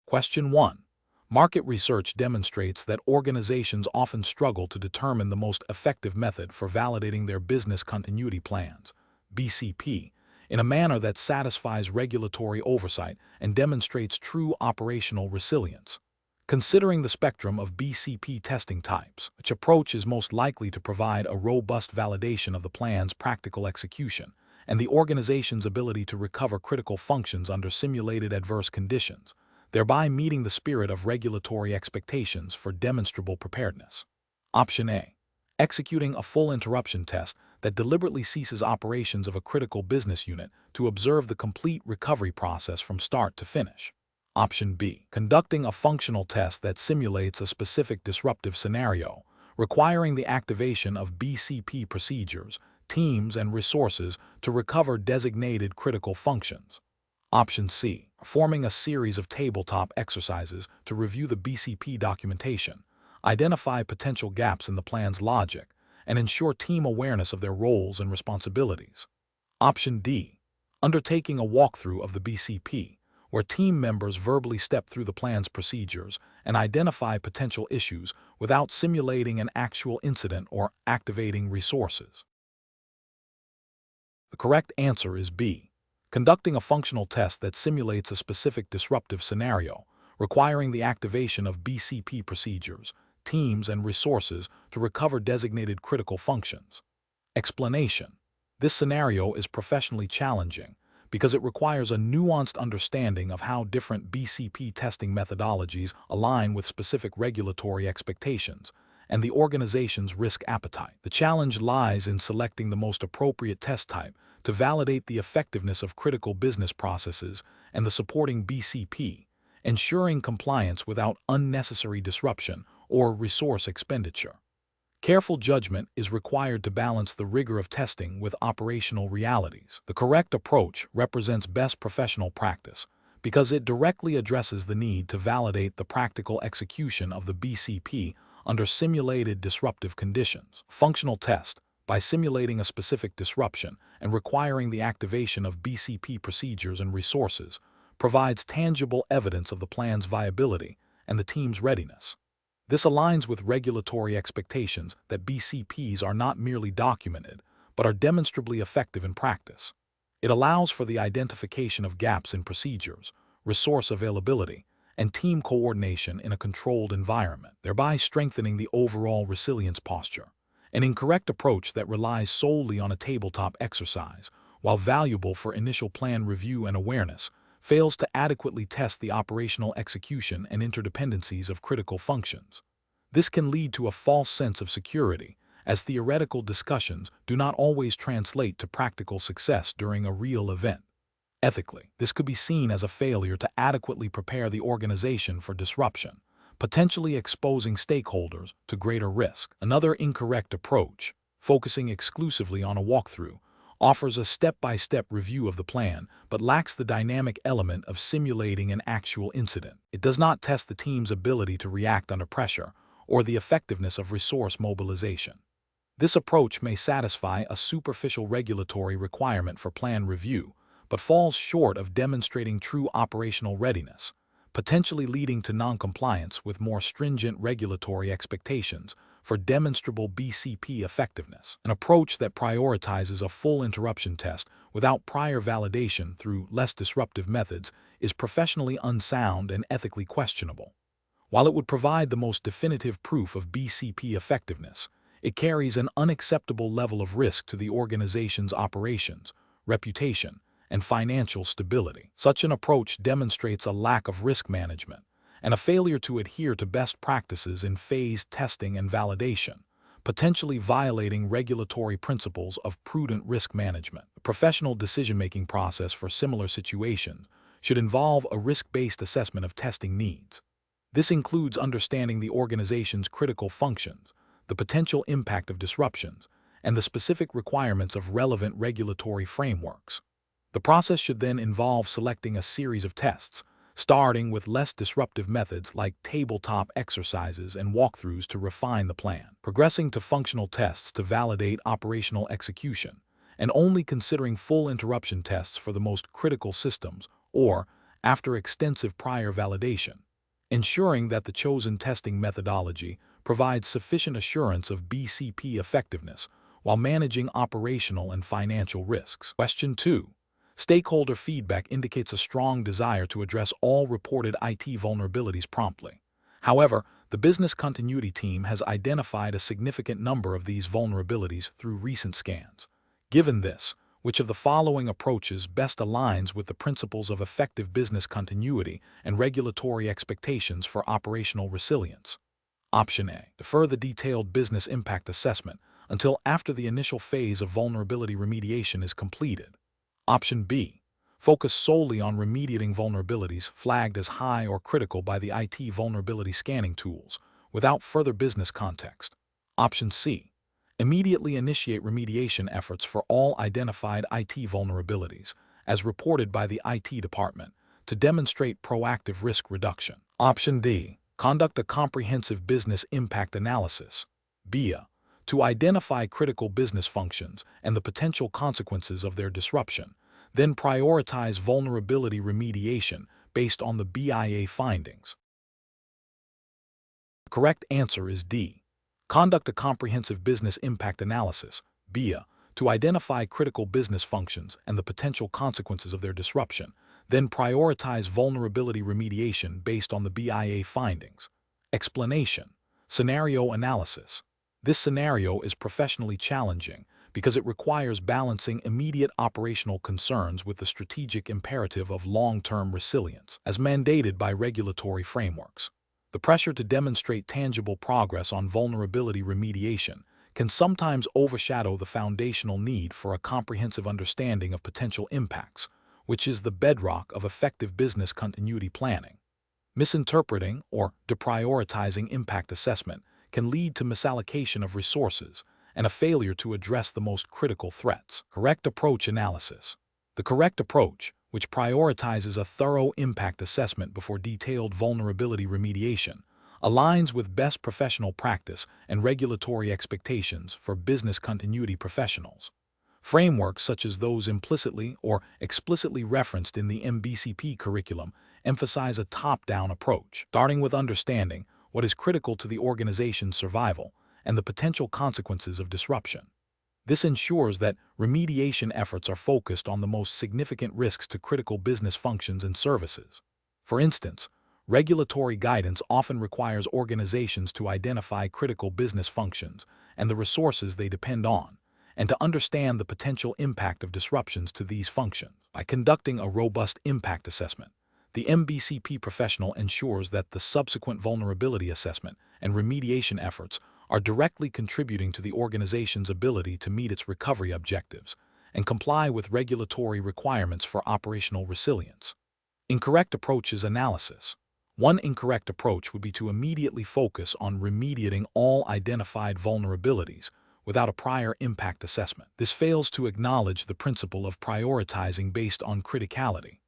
Question 1. Market research demonstrates that organizations often struggle to determine the most effective method for validating their business continuity plans, BCP, in a manner that satisfies regulatory oversight and demonstrates true operational resilience. Considering the spectrum of BCP testing types, which approach is most likely to provide a robust validation of the plan's practical execution and the organization's ability to recover critical functions under simulated adverse conditions, thereby meeting the spirit of regulatory expectations for demonstrable preparedness. Option A. Executing a full interruption test that deliberately ceases operations of a critical business unit to observe the complete recovery process from start to finish. Option B. Conducting a functional test that simulates a specific disruptive scenario, requiring the activation of BCP procedures, teams, and resources to recover designated critical functions. Option C. Performing a series of tabletop exercises to review the BCP documentation, identify potential gaps in the plan's logic, and ensure team awareness of their roles and responsibilities. Option D. Undertaking a walkthrough of the BCP, where team members verbally step through the plan's procedures and identify potential issues without simulating an actual incident or activating resources. The correct answer is B. Conducting a functional test that simulates a specific disruptive scenario, requiring the activation of BCP procedures, teams, and resources to recover designated critical functions. Explanation: this scenario is professionally challenging because it requires a nuanced understanding of how different BCP testing methodologies align with specific regulatory expectations and the organization's risk appetite. The challenge lies in selecting the most appropriate test type to validate the effectiveness of critical business processes and the supporting BCP, ensuring compliance without unnecessary disruption or resource expenditure. Careful judgment is required to balance the rigor of testing with operational realities. The correct approach represents best professional practice because it directly addresses the need to validate the practical execution of the BCP under simulated disruptive conditions. Functional test, by simulating a specific disruption and requiring the activation of BCP procedures and resources, provides tangible evidence of the plan's viability and the team's readiness. This aligns with regulatory expectations that BCPs are not merely documented, but are demonstrably effective in practice. It allows for the identification of gaps in procedures, resource availability, and team coordination in a controlled environment, thereby strengthening the overall resilience posture. An incorrect approach that relies solely on a tabletop exercise, while valuable for initial plan review and awareness, fails to adequately test the operational execution and interdependencies of critical functions. This can lead to a false sense of security, as theoretical discussions do not always translate to practical success during a real event. Ethically, this could be seen as a failure to adequately prepare the organization for disruption, potentially exposing stakeholders to greater risk. Another incorrect approach, focusing exclusively on a walkthrough, offers a step-by-step review of the plan but lacks the dynamic element of simulating an actual incident. It does not test the team's ability to react under pressure or the effectiveness of resource mobilization. This approach may satisfy a superficial regulatory requirement for plan review, but falls short of demonstrating true operational readiness, potentially leading to noncompliance with more stringent regulatory expectations for demonstrable BCP effectiveness. An approach that prioritizes a full interruption test without prior validation through less disruptive methods is professionally unsound and ethically questionable. While it would provide the most definitive proof of BCP effectiveness, it carries an unacceptable level of risk to the organization's operations, reputation, and financial stability. Such an approach demonstrates a lack of risk management and a failure to adhere to best practices in phased testing and validation, potentially violating regulatory principles of prudent risk management. A professional decision-making process for similar situations should involve a risk-based assessment of testing needs. This includes understanding the organization's critical functions, the potential impact of disruptions, and the specific requirements of relevant regulatory frameworks. The process should then involve selecting a series of tests, starting with less disruptive methods like tabletop exercises and walkthroughs to refine the plan, progressing to functional tests to validate operational execution, and only considering full interruption tests for the most critical systems, or, after extensive prior validation, ensuring that the chosen testing methodology provides sufficient assurance of BCP effectiveness while managing operational and financial risks. Question 2. Stakeholder feedback indicates a strong desire to address all reported IT vulnerabilities promptly. However, the business continuity team has identified a significant number of these vulnerabilities through recent scans. Given this, which of the following approaches best aligns with the principles of effective business continuity and regulatory expectations for operational resilience? Option A. Defer the detailed business impact assessment until after the initial phase of vulnerability remediation is completed. Option B. Focus solely on remediating vulnerabilities flagged as high or critical by the IT vulnerability scanning tools, without further business context. Option C. Immediately initiate remediation efforts for all identified IT vulnerabilities, as reported by the IT department, to demonstrate proactive risk reduction. Option D. Conduct a comprehensive business impact analysis, BIA, to identify critical business functions and the potential consequences of their disruption, then prioritize vulnerability remediation based on the BIA findings. The correct answer is D. Conduct a comprehensive business impact analysis, BIA, to identify critical business functions and the potential consequences of their disruption, then prioritize vulnerability remediation based on the BIA findings. Explanation. Scenario analysis. This scenario is professionally challenging because it requires balancing immediate operational concerns with the strategic imperative of long-term resilience, as mandated by regulatory frameworks. The pressure to demonstrate tangible progress on vulnerability remediation can sometimes overshadow the foundational need for a comprehensive understanding of potential impacts, which is the bedrock of effective business continuity planning. Misinterpreting or deprioritizing impact assessment can lead to misallocation of resources and a failure to address the most critical threats. Correct approach analysis. The correct approach, which prioritizes a thorough impact assessment before detailed vulnerability remediation, aligns with best professional practice and regulatory expectations for business continuity professionals. Frameworks such as those implicitly or explicitly referenced in the MBCP curriculum emphasize a top-down approach, starting with understanding what is critical to the organization's survival and the potential consequences of disruption. This ensures that remediation efforts are focused on the most significant risks to critical business functions and services. For instance, regulatory guidance often requires organizations to identify critical business functions and the resources they depend on, and to understand the potential impact of disruptions to these functions. By conducting a robust impact assessment, the MBCP professional ensures that the subsequent vulnerability assessment and remediation efforts are directly contributing to the organization's ability to meet its recovery objectives and comply with regulatory requirements for operational resilience. Incorrect approaches analysis. One incorrect approach would be to immediately focus on remediating all identified vulnerabilities without a prior impact assessment. This fails to acknowledge the principle of prioritizing based on criticality.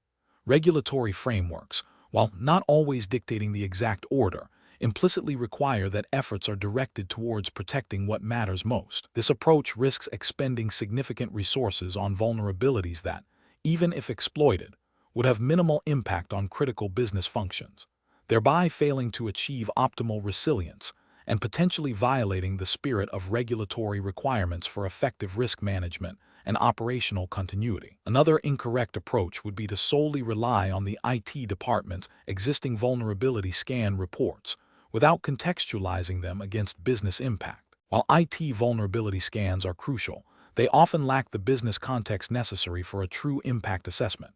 Regulatory frameworks, while not always dictating the exact order, implicitly require that efforts are directed towards protecting what matters most. This approach risks expending significant resources on vulnerabilities that, even if exploited, would have minimal impact on critical business functions, thereby failing to achieve optimal resilience and potentially violating the spirit of regulatory requirements for effective risk management and operational continuity. Another incorrect approach would be to solely rely on the IT department's existing vulnerability scan reports without contextualizing them against business impact. While IT vulnerability scans are crucial, they often lack the business context necessary for a true impact assessment.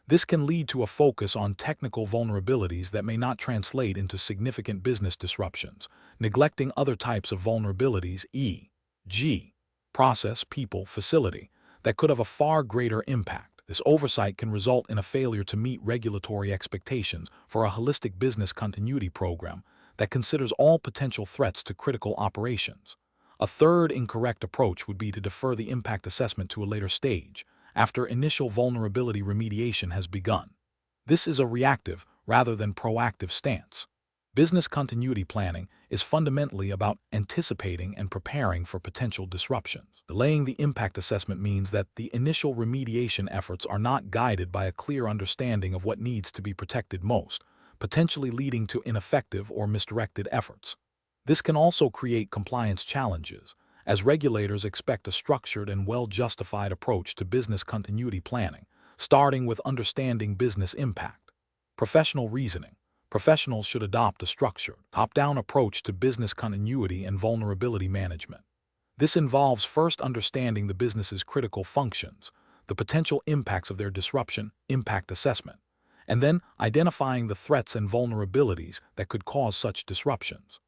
This can lead to a focus on technical vulnerabilities that may not translate into significant business disruptions, neglecting other types of vulnerabilities, e.g., process, people, facility, that could have a far greater impact. This oversight can result in a failure to meet regulatory expectations for a holistic business continuity program that considers all potential threats to critical operations. A third incorrect approach would be to defer the impact assessment to a later stage, after initial vulnerability remediation has begun. This is a reactive rather than proactive stance. Business continuity planning is fundamentally about anticipating and preparing for potential disruptions. Delaying the impact assessment means that the initial remediation efforts are not guided by a clear understanding of what needs to be protected most, potentially leading to ineffective or misdirected efforts. This can also create compliance challenges, as regulators expect a structured and well-justified approach to business continuity planning, starting with understanding business impact. Professional reasoning. Professionals should adopt a structured, top-down approach to business continuity and vulnerability management. This involves first understanding the business's critical functions, the potential impacts of their disruption, impact assessment, and then identifying the threats and vulnerabilities that could cause such disruptions.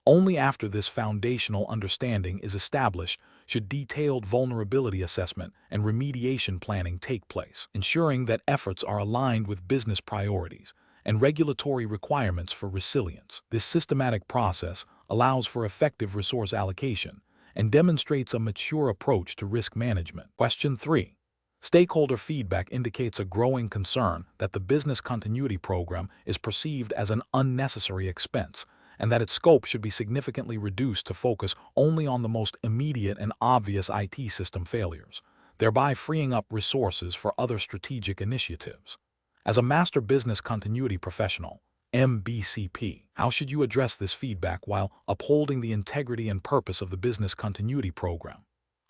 Only after this foundational understanding is established should detailed vulnerability assessment and remediation planning take place, ensuring that efforts are aligned with business priorities and regulatory requirements for resilience. This systematic process allows for effective resource allocation and demonstrates a mature approach to risk management. Question 3. Stakeholder feedback indicates a growing concern that the business continuity program is perceived as an unnecessary expense and that its scope should be significantly reduced to focus only on the most immediate and obvious IT system failures, thereby freeing up resources for other strategic initiatives. As a master business continuity professional, MBCP, how should you address this feedback while upholding the integrity and purpose of the business continuity program?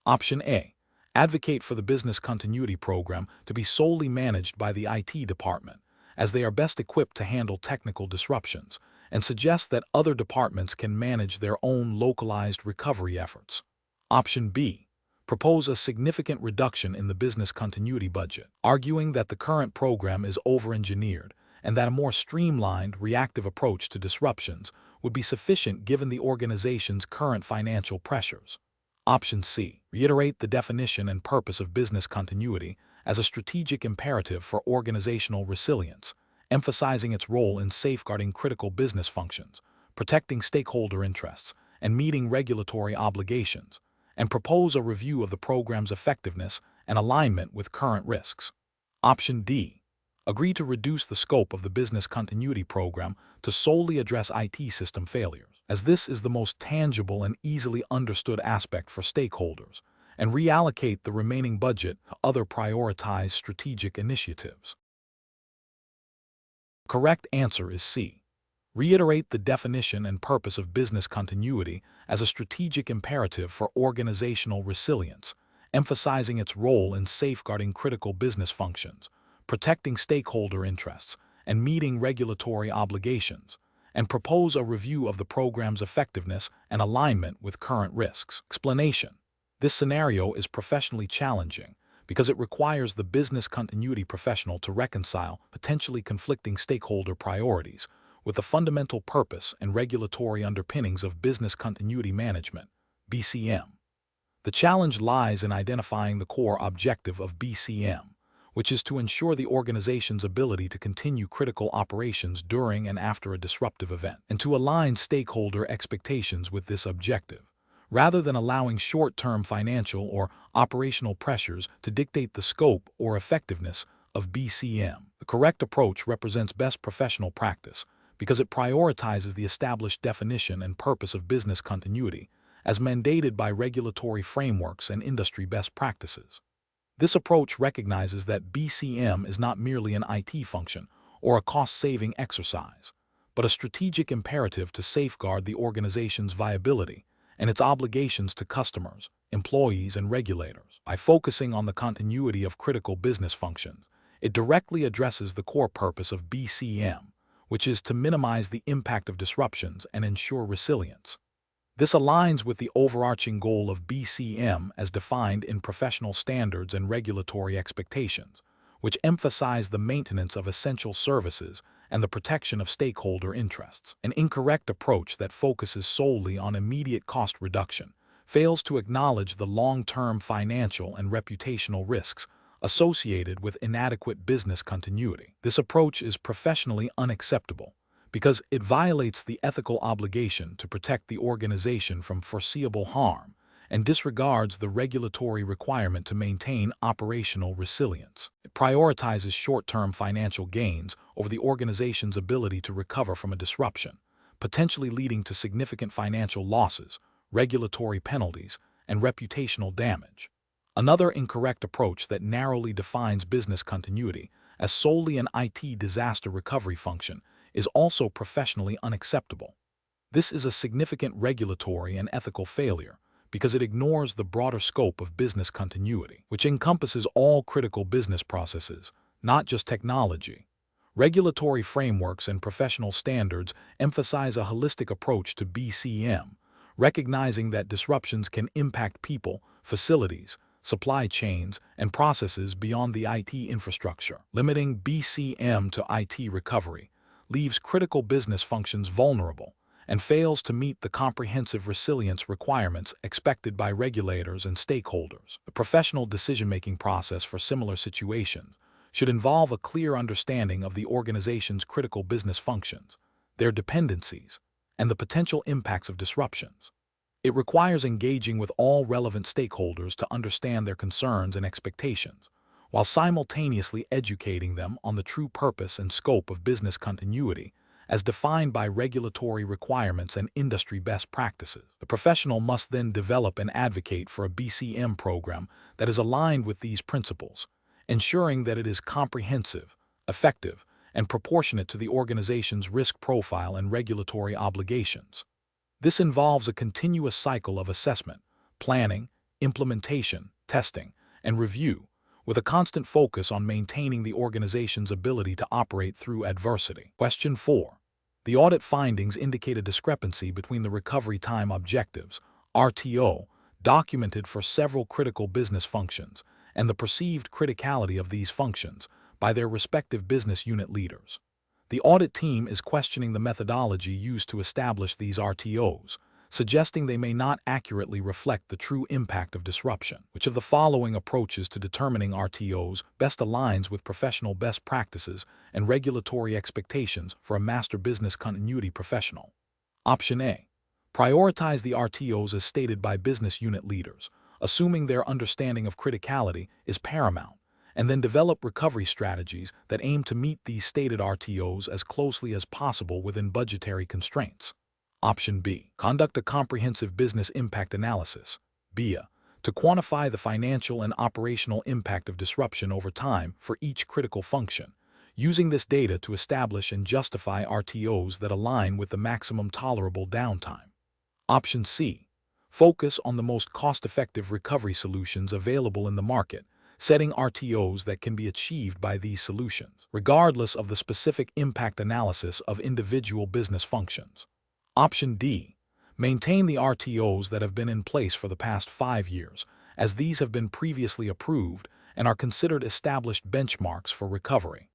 Option A. Advocate for the business continuity program to be solely managed by the IT department, as they are best equipped to handle technical disruptions, and suggest that other departments can manage their own localized recovery efforts. Option B. Propose a significant reduction in the business continuity budget, arguing that the current program is over-engineered and that a more streamlined, reactive approach to disruptions would be sufficient given the organization's current financial pressures. Option C. Reiterate the definition and purpose of business continuity as a strategic imperative for organizational resilience, emphasizing its role in safeguarding critical business functions, protecting stakeholder interests, and meeting regulatory obligations, and propose a review of the program's effectiveness and alignment with current risks. Option D. Agree to reduce the scope of the business continuity program to solely address IT system failures, as this is the most tangible and easily understood aspect for stakeholders, and reallocate the remaining budget to other prioritized strategic initiatives. The correct answer is C. Reiterate the definition and purpose of business continuity as a strategic imperative for organizational resilience, emphasizing its role in safeguarding critical business functions, protecting stakeholder interests, and meeting regulatory obligations, and propose a review of the program's effectiveness and alignment with current risks. Explanation. This scenario is professionally challenging because it requires the business continuity professional to reconcile potentially conflicting stakeholder priorities with the fundamental purpose and regulatory underpinnings of business continuity management, BCM. The challenge lies in identifying the core objective of BCM, which is to ensure the organization's ability to continue critical operations during and after a disruptive event, and to align stakeholder expectations with this objective, rather than allowing short-term financial or operational pressures to dictate the scope or effectiveness of BCM. The correct approach represents best professional practice because it prioritizes the established definition and purpose of business continuity as mandated by regulatory frameworks and industry best practices. This approach recognizes that BCM is not merely an IT function or a cost-saving exercise, but a strategic imperative to safeguard the organization's viability and its obligations to customers, employees, and regulators. By focusing on the continuity of critical business functions, it directly addresses the core purpose of BCM, which is to minimize the impact of disruptions and ensure resilience. This aligns with the overarching goal of BCM as defined in professional standards and regulatory expectations, which emphasize the maintenance of essential services and the protection of stakeholder interests. An incorrect approach that focuses solely on immediate cost reduction fails to acknowledge the long-term financial and reputational risks associated with inadequate business continuity. This approach is professionally unacceptable because it violates the ethical obligation to protect the organization from foreseeable harm and disregards the regulatory requirement to maintain operational resilience. It prioritizes short-term financial gains over the organization's ability to recover from a disruption, potentially leading to significant financial losses, regulatory penalties, and reputational damage. Another incorrect approach that narrowly defines business continuity as solely an IT disaster recovery function is also professionally unacceptable. This is a significant regulatory and ethical failure because it ignores the broader scope of business continuity, which encompasses all critical business processes, not just technology. Regulatory frameworks and professional standards emphasize a holistic approach to BCM, recognizing that disruptions can impact people, facilities, supply chains, and processes beyond the IT infrastructure. Limiting BCM to IT recovery leaves critical business functions vulnerable and fails to meet the comprehensive resilience requirements expected by regulators and stakeholders. The professional decision-making process for similar situations should involve a clear understanding of the organization's critical business functions, their dependencies, and the potential impacts of disruptions. It requires engaging with all relevant stakeholders to understand their concerns and expectations, while simultaneously educating them on the true purpose and scope of business continuity as defined by regulatory requirements and industry best practices. The professional must then develop and advocate for a BCM program that is aligned with these principles, ensuring that it is comprehensive, effective, and proportionate to the organization's risk profile and regulatory obligations. This involves a continuous cycle of assessment, planning, implementation, testing, and review, with a constant focus on maintaining the organization's ability to operate through adversity. Question 4. The audit findings indicate a discrepancy between the recovery time objectives, RTO, documented for several critical business functions, and the perceived criticality of these functions by their respective business unit leaders. The audit team is questioning the methodology used to establish these RTOs, suggesting they may not accurately reflect the true impact of disruption. Which of the following approaches to determining RTOs best aligns with professional best practices and regulatory expectations for a master business continuity professional? Option A. Prioritize the RTOs as stated by business unit leaders, assuming their understanding of criticality is paramount, and then develop recovery strategies that aim to meet these stated RTOs as closely as possible within budgetary constraints. Option B. Conduct a comprehensive business impact analysis, BIA, to quantify the financial and operational impact of disruption over time for each critical function, using this data to establish and justify RTOs that align with the maximum tolerable downtime. Option C. Focus on the most cost-effective recovery solutions available in the market, setting RTOs that can be achieved by these solutions, regardless of the specific impact analysis of individual business functions. Option D. Maintain the RTOs that have been in place for the past 5 years, as these have been previously approved and are considered established benchmarks for recovery.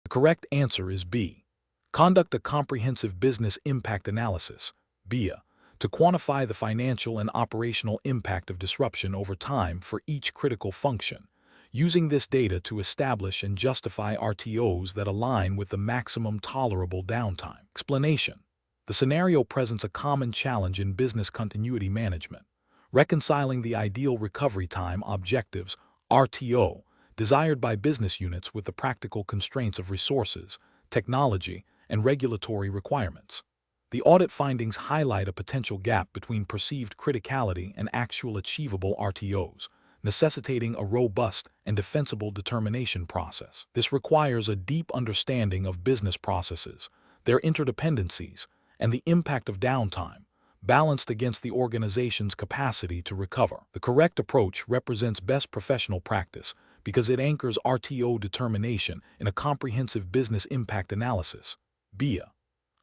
The correct answer is B. Conduct a comprehensive business impact analysis, BIA, to quantify the financial and operational impact of disruption over time for each critical function, using this data to establish and justify RTOs that align with the maximum tolerable downtime. Explanation. The scenario presents a common challenge in business continuity management, reconciling the ideal recovery time objectives, RTO, desired by business units with the practical constraints of resources, technology, and regulatory requirements. The audit findings highlight a potential gap between perceived criticality and actual achievable RTOs, necessitating a robust and defensible determination process. This requires a deep understanding of business processes, their interdependencies, and the impact of downtime, balanced against the organization's capacity to recover. The correct approach represents best professional practice because it anchors RTO determination in a comprehensive business impact analysis, BIA.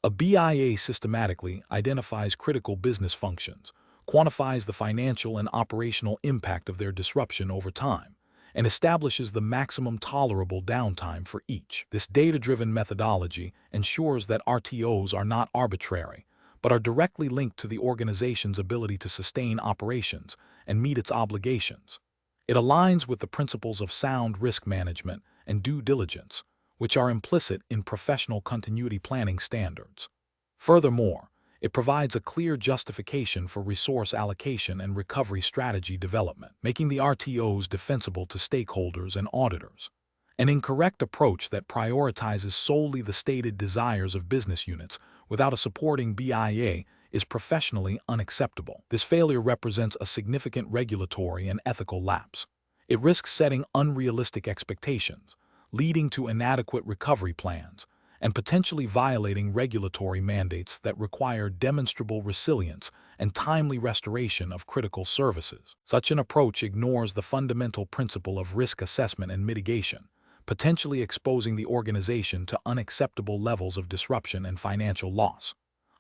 A BIA systematically identifies critical business functions, quantifies the financial and operational impact of their disruption over time, and establishes the maximum tolerable downtime for each. This data-driven methodology ensures that RTOs are not arbitrary, but are directly linked to the organization's ability to sustain operations and meet its obligations. It aligns with the principles of sound risk management and due diligence, which are implicit in professional continuity planning standards. Furthermore, it provides a clear justification for resource allocation and recovery strategy development, making the RTOs defensible to stakeholders and auditors. An incorrect approach that prioritizes solely the stated desires of business units without a supporting BIA is professionally unacceptable. This failure represents a significant regulatory and ethical lapse. It risks setting unrealistic expectations, leading to inadequate recovery plans, and potentially violating regulatory mandates that require demonstrable resilience and timely restoration of critical services. Such an approach ignores the fundamental principle of risk assessment and mitigation, potentially exposing the organization to unacceptable levels of disruption and financial loss.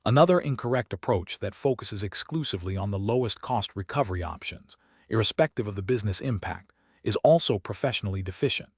Another incorrect approach that focuses exclusively on the lowest cost recovery options, irrespective of the business impact, is also professionally deficient.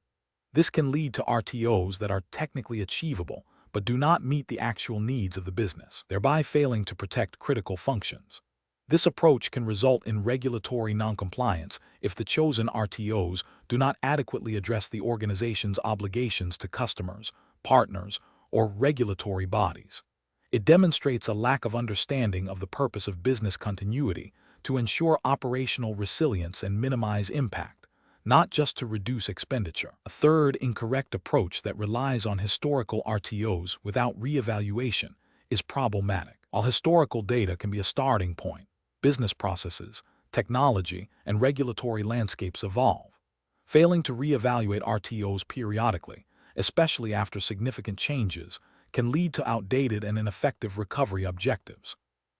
This can lead to RTOs that are technically achievable but do not meet the actual needs of the business, thereby failing to protect critical functions. This approach can result in regulatory noncompliance if the chosen RTOs do not adequately address the organization's obligations to customers, partners, or regulatory bodies. It demonstrates a lack of understanding of the purpose of business continuity to ensure operational resilience and minimize impact, not just to reduce expenditure. A third incorrect approach that relies on historical RTOs without reevaluation is problematic. While historical data can be a starting point, business processes, technology, and regulatory landscapes evolve. Failing to reevaluate RTOs periodically, especially after significant changes, can lead to outdated and ineffective recovery objectives.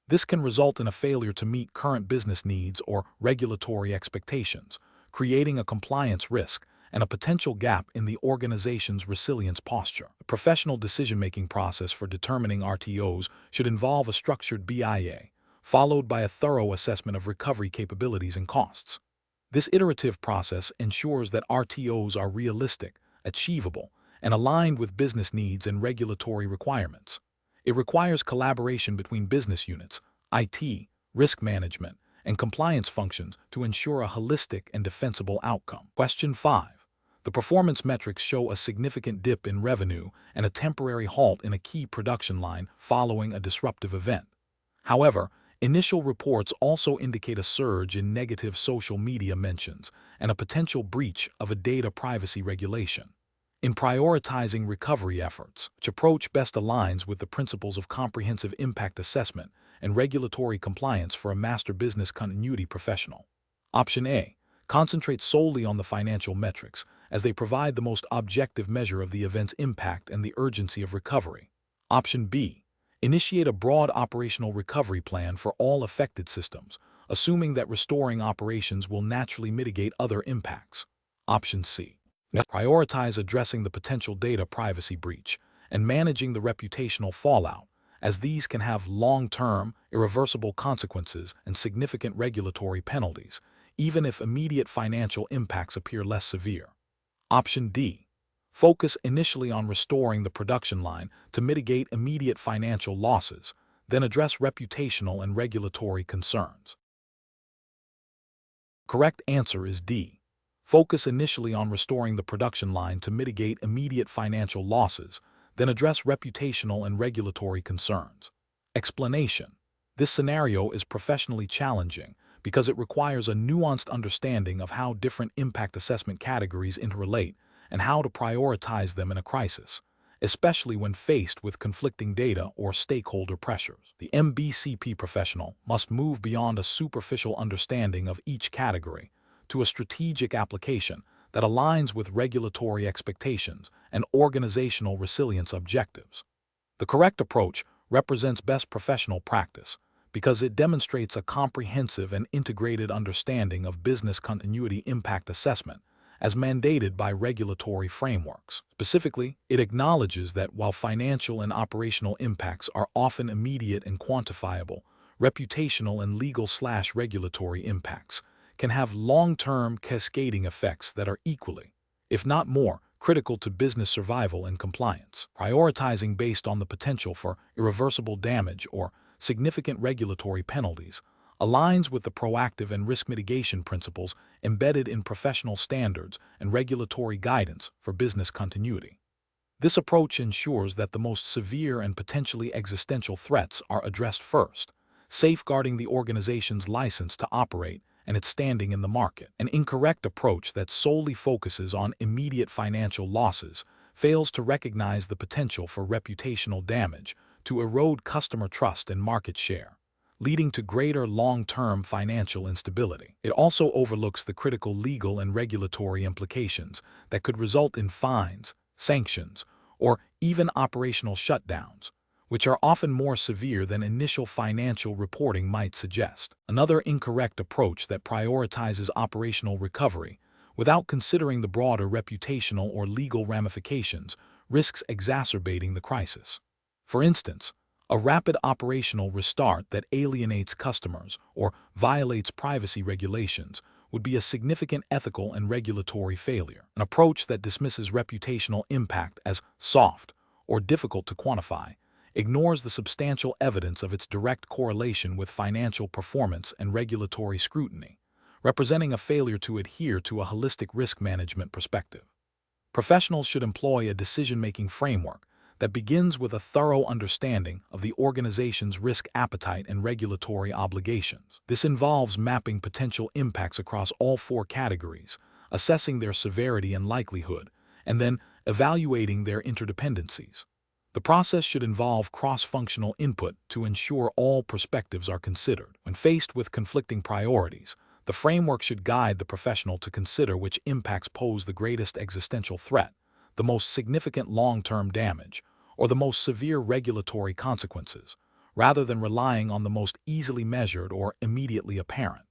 This can result in a failure to meet current business needs or regulatory expectations, creating a compliance risk and a potential gap in the organization's resilience posture. The professional decision-making process for determining RTOs should involve a structured BIA, followed by a thorough assessment of recovery capabilities and costs. This iterative process ensures that RTOs are realistic, achievable, and aligned with business needs and regulatory requirements. It requires collaboration between business units, IT, risk management, and compliance functions to ensure a holistic and defensible outcome. Question 5. The performance metrics show a significant dip in revenue and a temporary halt in a key production line following a disruptive event. However, initial reports also indicate a surge in negative social media mentions and a potential breach of a data privacy regulation. In prioritizing recovery efforts, which approach best aligns with the principles of comprehensive impact assessment and regulatory compliance for a master business continuity professional? Option A. Concentrate solely on the financial metrics, as they provide the most objective measure of the event's impact and the urgency of recovery. Option B. Initiate a broad operational recovery plan for all affected systems, assuming that restoring operations will naturally mitigate other impacts. Option C. Prioritize addressing the potential data privacy breach and managing the reputational fallout, as these can have long-term, irreversible consequences and significant regulatory penalties, even if immediate financial impacts appear less severe. Option D. Focus initially on restoring the production line to mitigate immediate financial losses, then address reputational and regulatory concerns. Correct answer is D. Focus initially on restoring the production line to mitigate immediate financial losses, then address reputational and regulatory concerns. Explanation. This scenario is professionally challenging because it requires a nuanced understanding of how different impact assessment categories interrelate and how to prioritize them in a crisis, especially when faced with conflicting data or stakeholder pressures. The MBCP professional must move beyond a superficial understanding of each category to a strategic application that aligns with regulatory expectations and organizational resilience objectives. The correct approach represents best professional practice because it demonstrates a comprehensive and integrated understanding of business continuity impact assessment as mandated by regulatory frameworks. Specifically, it acknowledges that while financial and operational impacts are often immediate and quantifiable, reputational and legal/regulatory impacts can have long-term cascading effects that are equally, if not more, critical to business survival and compliance. Prioritizing based on the potential for irreversible damage or significant regulatory penalties aligns with the proactive and risk mitigation principles embedded in professional standards and regulatory guidance for business continuity. This approach ensures that the most severe and potentially existential threats are addressed first, safeguarding the organization's license to operate and its standing in the market. An incorrect approach that solely focuses on immediate financial losses fails to recognize the potential for reputational damage to erode customer trust and market share. leading to greater long-term financial instability. It also overlooks the critical legal and regulatory implications that could result in fines, sanctions, or even operational shutdowns, which are often more severe than initial financial reporting might suggest. Another incorrect approach that prioritizes operational recovery without considering the broader reputational or legal ramifications risks exacerbating the crisis. For instance, a rapid operational restart that alienates customers or violates privacy regulations would be a significant ethical and regulatory failure. An approach that dismisses reputational impact as soft or difficult to quantify ignores the substantial evidence of its direct correlation with financial performance and regulatory scrutiny, representing a failure to adhere to a holistic risk management perspective. Professionals should employ a decision-making framework that begins with a thorough understanding of the organization's risk appetite and regulatory obligations. This involves mapping potential impacts across all four categories, assessing their severity and likelihood, and then evaluating their interdependencies. The process should involve cross-functional input to ensure all perspectives are considered. When faced with conflicting priorities, the framework should guide the professional to consider which impacts pose the greatest existential threat, the most significant long-term damage, or the most severe regulatory consequences, rather than relying on the most easily measured or immediately apparent.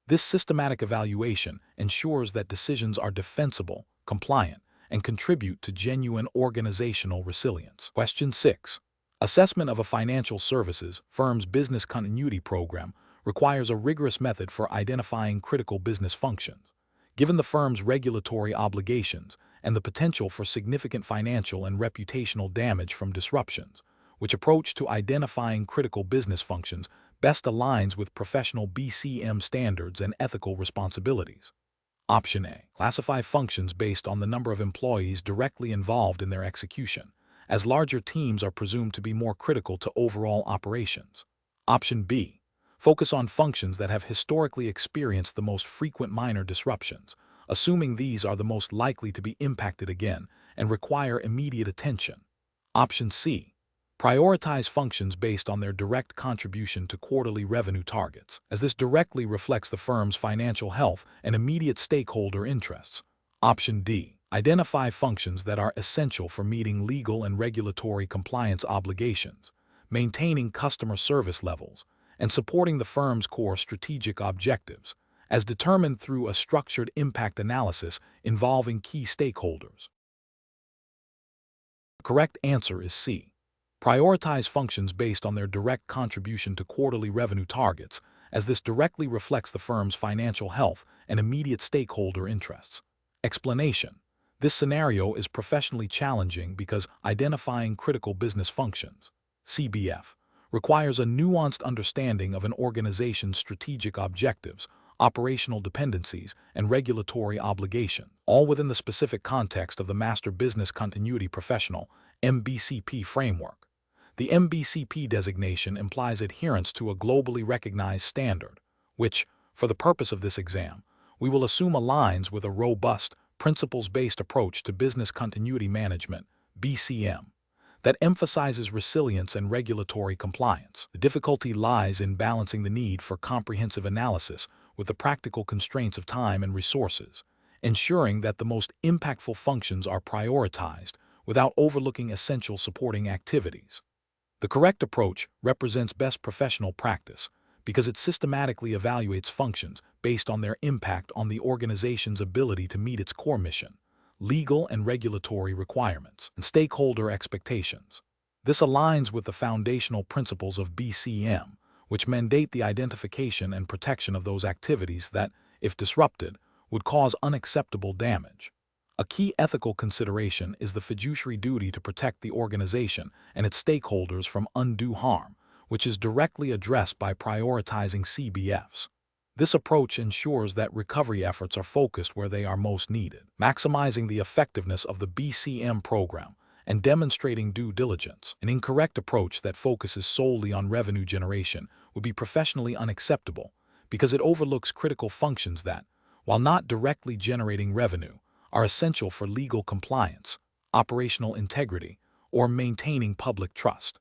This systematic evaluation ensures that decisions are defensible, compliant, and contribute to genuine organizational resilience. Question 6. Assessment of a financial services firm's business continuity program requires a rigorous method for identifying critical business functions. Given the firm's regulatory obligations and the potential for significant financial and reputational damage from disruptions, which approach to identifying critical business functions best aligns with professional BCM standards and ethical responsibilities? Option A. Classify functions based on the number of employees directly involved in their execution, as larger teams are presumed to be more critical to overall operations. Option B. Focus on functions that have historically experienced the most frequent minor disruptions, assuming these are the most likely to be impacted again and require immediate attention. Option C. Prioritize functions based on their direct contribution to quarterly revenue targets, as this directly reflects the firm's financial health and immediate stakeholder interests. Option D. Identify functions that are essential for meeting legal and regulatory compliance obligations, maintaining customer service levels, and supporting the firm's core strategic objectives, as determined through a structured impact analysis involving key stakeholders. The correct answer is C. Prioritize functions based on their direct contribution to quarterly revenue targets, as this directly reflects the firm's financial health and immediate stakeholder interests. Explanation: this scenario is professionally challenging because identifying critical business functions, CBF, requires a nuanced understanding of an organization's strategic objectives, operational dependencies, and regulatory obligation, all within the specific context of the Master Business Continuity Professional (MBCP) framework. The MBCP designation implies adherence to a globally recognized standard, which, for the purpose of this exam, we will assume aligns with a robust, principles-based approach to business continuity management (BCM) that emphasizes resilience and regulatory compliance. The difficulty lies in balancing the need for comprehensive analysis with the practical constraints of time and resources, ensuring that the most impactful functions are prioritized without overlooking essential supporting activities. The correct approach represents best professional practice because it systematically evaluates functions based on their impact on the organization's ability to meet its core mission, legal and regulatory requirements, and stakeholder expectations. This aligns with the foundational principles of BCM, which mandate the identification and protection of those activities that, if disrupted, would cause unacceptable damage. A key ethical consideration is the fiduciary duty to protect the organization and its stakeholders from undue harm, which is directly addressed by prioritizing CBFs. This approach ensures that recovery efforts are focused where they are most needed, maximizing the effectiveness of the BCM program and demonstrating due diligence. An incorrect approach that focuses solely on revenue generation would be professionally unacceptable because it overlooks critical functions that, while not directly generating revenue, are essential for legal compliance, operational integrity, or maintaining public trust.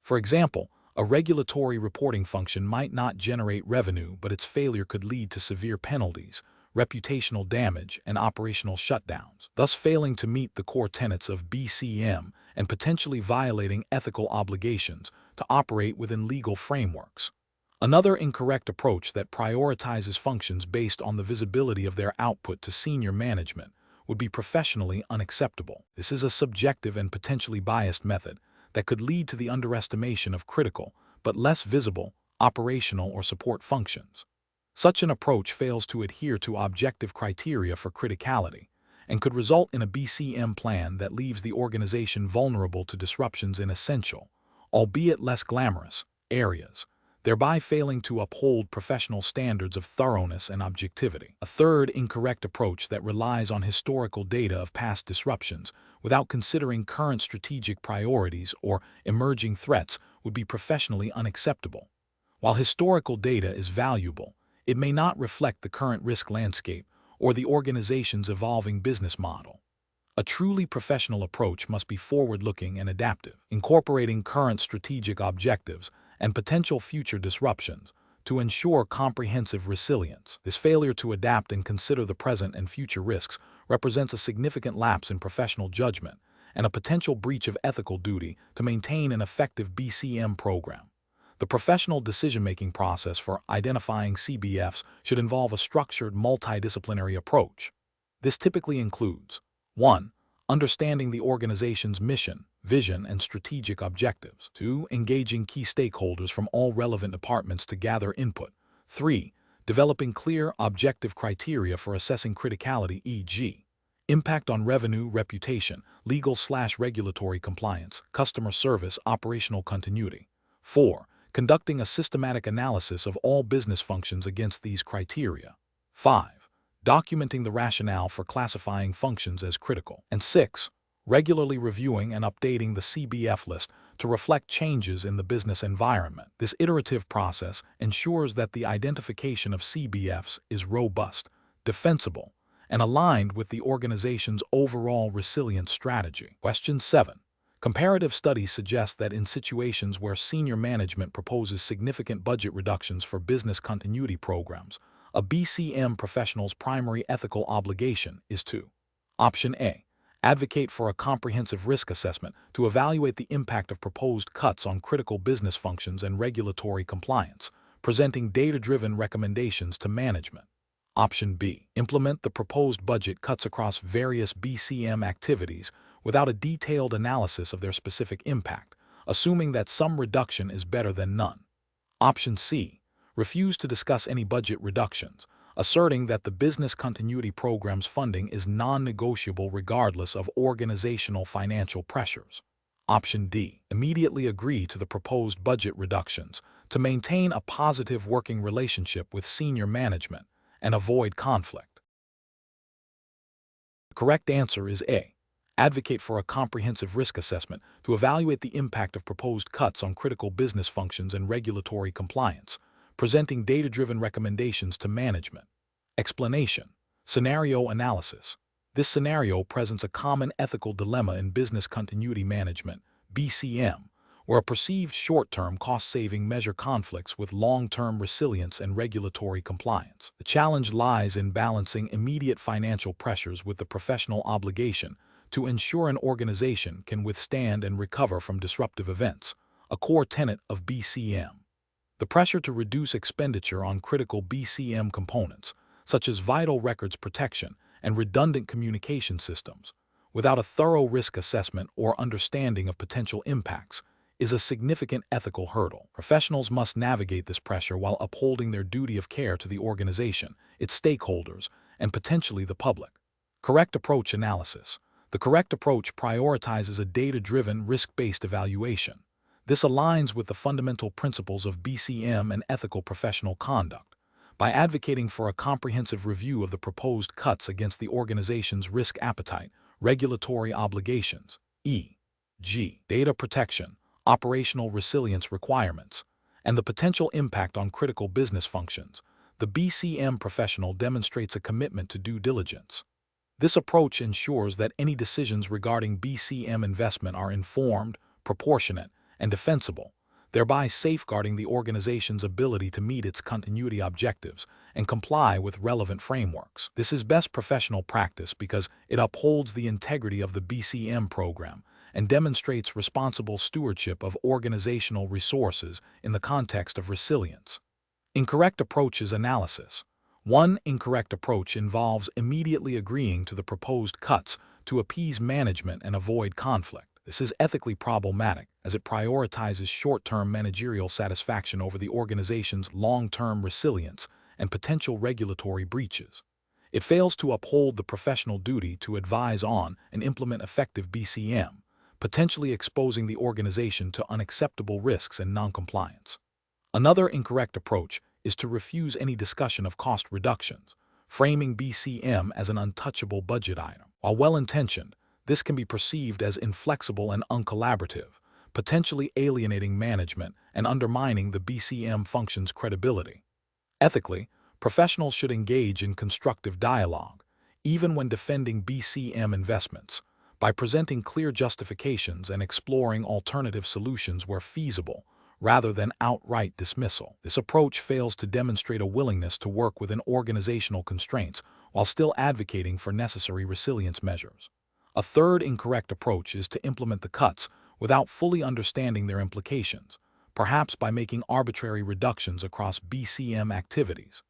For example, A regulatory reporting function might not generate revenue, but its failure could lead to severe penalties, reputational damage, and operational shutdowns, thus failing to meet the core tenets of BCM and potentially violating ethical obligations to operate within legal frameworks. Another incorrect approach that prioritizes functions based on the visibility of their output to senior management would be professionally unacceptable. This is a subjective and potentially biased method that could lead to the underestimation of critical, but less visible, operational or support functions. Such an approach fails to adhere to objective criteria for criticality and could result in a BCM plan that leaves the organization vulnerable to disruptions in essential, albeit less glamorous, areas, thereby failing to uphold professional standards of thoroughness and objectivity. A third incorrect approach that relies on historical data of past disruptions without considering current strategic priorities or emerging threats would be professionally unacceptable. While historical data is valuable, it may not reflect the current risk landscape or the organization's evolving business model. A truly professional approach must be forward-looking and adaptive, incorporating current strategic objectives and potential future disruptions to ensure comprehensive resilience. This failure to adapt and consider the present and future risks represents a significant lapse in professional judgment and a potential breach of ethical duty to maintain an effective BCM program. The professional decision-making process for identifying CBFs should involve a structured, multidisciplinary approach. This typically includes 1. Understanding the organization's mission, vision, and strategic objectives. 2. Engaging key stakeholders from all relevant departments to gather input. 3. Developing clear, objective criteria for assessing criticality, e.g., impact on revenue, reputation, legal/regulatory compliance, customer service, operational continuity. 4. Conducting a systematic analysis of all business functions against these criteria. 5. Documenting the rationale for classifying functions as critical. And 6. Regularly reviewing and updating the CBF list to reflect changes in the business environment. This iterative process ensures that the identification of CBFs is robust, defensible, and aligned with the organization's overall resilience strategy. Question 7. Comparative studies suggest that in situations where senior management proposes significant budget reductions for business continuity programs, a BCM professional's primary ethical obligation is to: Option A. Advocate for a comprehensive risk assessment to evaluate the impact of proposed cuts on critical business functions and regulatory compliance, presenting data-driven recommendations to management. Option B. Implement the proposed budget cuts across various BCM activities without a detailed analysis of their specific impact, assuming that some reduction is better than none. Option C. Refuse to discuss any budget reductions, asserting that the business continuity program's funding is non-negotiable regardless of organizational financial pressures. Option D. Immediately agree to the proposed budget reductions to maintain a positive working relationship with senior management and avoid conflict. The correct answer is A. Advocate for a comprehensive risk assessment to evaluate the impact of proposed cuts on critical business functions and regulatory compliance, presenting data-driven recommendations to management. Explanation. Scenario analysis. This scenario presents a common ethical dilemma in business continuity management, BCM, where a perceived short-term cost-saving measure conflicts with long-term resilience and regulatory compliance. The challenge lies in balancing immediate financial pressures with the professional obligation to ensure an organization can withstand and recover from disruptive events, a core tenet of BCM. The pressure to reduce expenditure on critical BCM components, such as vital records protection and redundant communication systems, without a thorough risk assessment or understanding of potential impacts, is a significant ethical hurdle. Professionals must navigate this pressure while upholding their duty of care to the organization, its stakeholders, and potentially the public. Correct approach analysis. The correct approach prioritizes a data-driven, risk-based evaluation. This aligns with the fundamental principles of BCM and ethical professional conduct. By advocating for a comprehensive review of the proposed cuts against the organization's risk appetite, regulatory obligations, e.g., data protection, operational resilience requirements, and the potential impact on critical business functions, the BCM professional demonstrates a commitment to due diligence. This approach ensures that any decisions regarding BCM investment are informed, proportionate, and defensible, thereby safeguarding the organization's ability to meet its continuity objectives and comply with relevant frameworks. This is best professional practice because it upholds the integrity of the BCM program and demonstrates responsible stewardship of organizational resources in the context of resilience. Incorrect approaches analysis. One incorrect approach involves immediately agreeing to the proposed cuts to appease management and avoid conflict. This is ethically problematic as it prioritizes short-term managerial satisfaction over the organization's long-term resilience and potential regulatory breaches. It fails to uphold the professional duty to advise on and implement effective BCM, potentially exposing the organization to unacceptable risks and noncompliance. Another incorrect approach is to refuse any discussion of cost reductions, framing BCM as an untouchable budget item. While well-intentioned, this can be perceived as inflexible and uncollaborative, potentially alienating management and undermining the BCM function's credibility. Ethically, professionals should engage in constructive dialogue, even when defending BCM investments, by presenting clear justifications and exploring alternative solutions where feasible, rather than outright dismissal. This approach fails to demonstrate a willingness to work within organizational constraints while still advocating for necessary resilience measures. A third incorrect approach is to implement the cuts without fully understanding their implications, perhaps by making arbitrary reductions across BCM activities.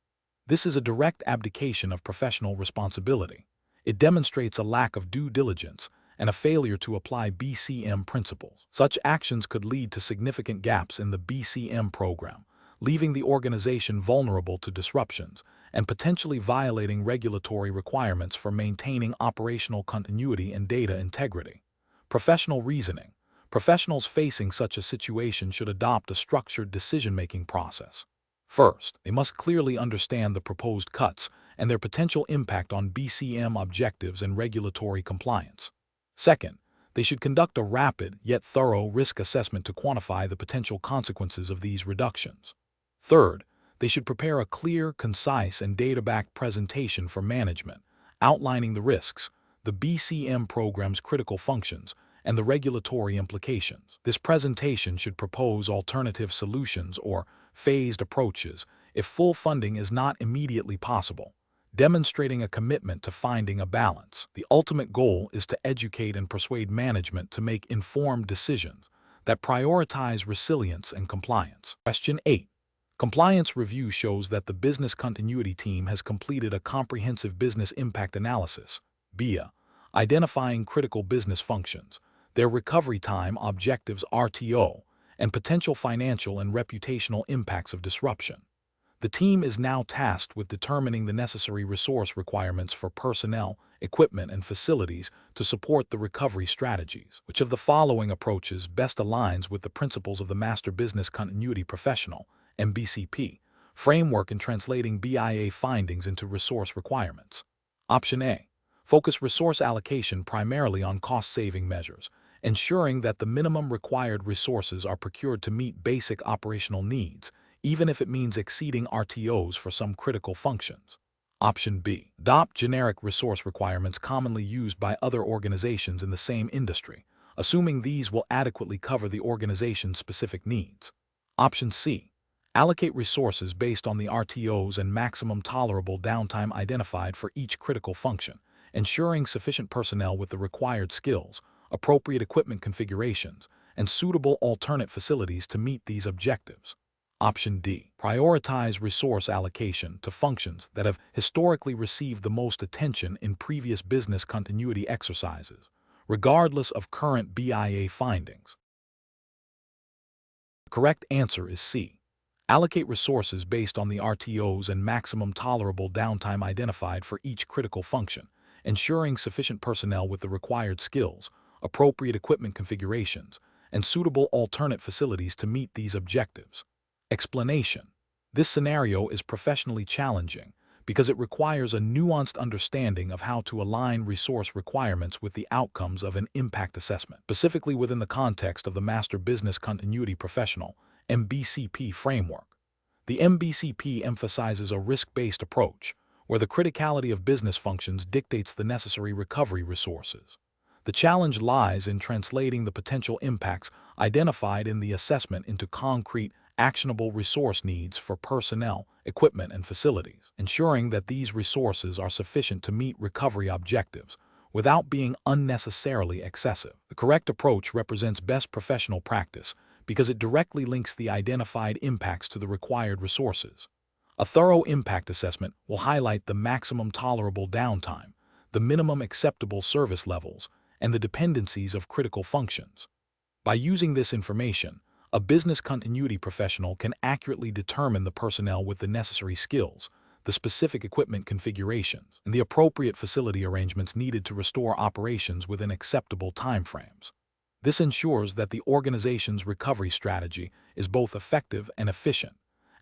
This is a direct abdication of professional responsibility. It demonstrates a lack of due diligence and a failure to apply BCM principles. Such actions could lead to significant gaps in the BCM program, leaving the organization vulnerable to disruptions and potentially violating regulatory requirements for maintaining operational continuity and data integrity. Professional reasoning. Professionals facing such a situation should adopt a structured decision-making process. First, they must clearly understand the proposed cuts and their potential impact on BCM objectives and regulatory compliance. Second, they should conduct a rapid yet thorough risk assessment to quantify the potential consequences of these reductions. Third, they should prepare a clear, concise, and data-backed presentation for management, outlining the risks, the BCM program's critical functions, and the regulatory implications. This presentation should propose alternative solutions or phased approaches if full funding is not immediately possible, demonstrating a commitment to finding a balance. The ultimate goal is to educate and persuade management to make informed decisions that prioritize resilience and compliance. Question 8. Compliance review shows that the business continuity team has completed a comprehensive business impact analysis, BIA, identifying critical business functions, their recovery time objectives RTO, and potential financial and reputational impacts of disruption. The team is now tasked with determining the necessary resource requirements for personnel, equipment, and facilities to support the recovery strategies. Which of the following approaches best aligns with the principles of the Master Business Continuity Professional, MBCP, framework in translating BIA findings into resource requirements? Option A. Focus resource allocation primarily on cost-saving measures, ensuring that the minimum required resources are procured to meet basic operational needs, even if it means exceeding RTOs for some critical functions. Option B. Adopt generic resource requirements commonly used by other organizations in the same industry, assuming these will adequately cover the organization's specific needs. Option C. Allocate resources based on the RTOs and maximum tolerable downtime identified for each critical function, ensuring sufficient personnel with the required skills, appropriate equipment configurations, and suitable alternate facilities to meet these objectives. Option D. Prioritize resource allocation to functions that have historically received the most attention in previous business continuity exercises, regardless of current BIA findings. The correct answer is C. Allocate resources based on the RTOs and maximum tolerable downtime identified for each critical function, ensuring sufficient personnel with the required skills, appropriate equipment configurations, and suitable alternate facilities to meet these objectives. Explanation. This scenario is professionally challenging because it requires a nuanced understanding of how to align resource requirements with the outcomes of an impact assessment, specifically within the context of the Master Business Continuity Professional, MBCP framework. The MBCP emphasizes a risk-based approach, where the criticality of business functions dictates the necessary recovery resources. The challenge lies in translating the potential impacts identified in the assessment into concrete, actionable resource needs for personnel, equipment, and facilities, ensuring that these resources are sufficient to meet recovery objectives without being unnecessarily excessive. The correct approach represents best professional practice because it directly links the identified impacts to the required resources. A thorough impact assessment will highlight the maximum tolerable downtime, the minimum acceptable service levels, and the dependencies of critical functions. By using this information, a business continuity professional can accurately determine the personnel with the necessary skills, the specific equipment configurations, and the appropriate facility arrangements needed to restore operations within acceptable timeframes. This ensures that the organization's recovery strategy is both effective and efficient,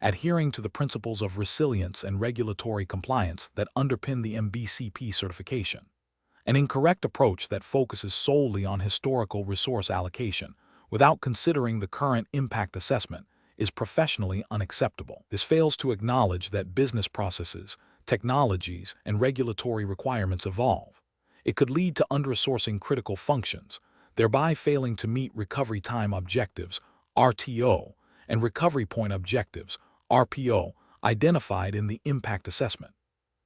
adhering to the principles of resilience and regulatory compliance that underpin the MBCP certification. An incorrect approach that focuses solely on historical resource allocation without considering the current impact assessment is professionally unacceptable. This fails to acknowledge that business processes, technologies, and regulatory requirements evolve. It could lead to under-resourcing critical functions, thereby failing to meet recovery time objectives, RTO, and recovery point objectives, RPO, identified in the impact assessment.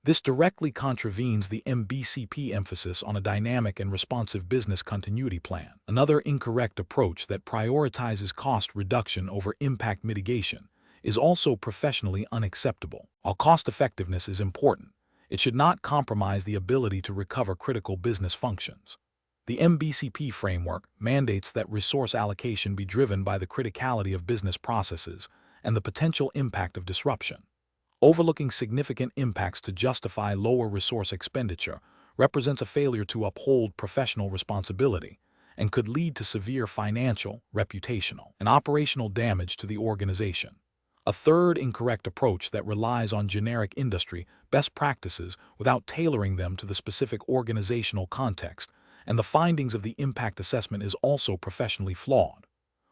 This directly contravenes the MBCP emphasis on a dynamic and responsive business continuity plan. Another incorrect approach that prioritizes cost reduction over impact mitigation is also professionally unacceptable. While cost effectiveness is important, it should not compromise the ability to recover critical business functions. The MBCP framework mandates that resource allocation be driven by the criticality of business processes and the potential impact of disruption. Overlooking significant impacts to justify lower resource expenditure represents a failure to uphold professional responsibility and could lead to severe financial, reputational, and operational damage to the organization. A third incorrect approach that relies on generic industry best practices without tailoring them to the specific organizational context and the findings of the impact assessment is also professionally flawed.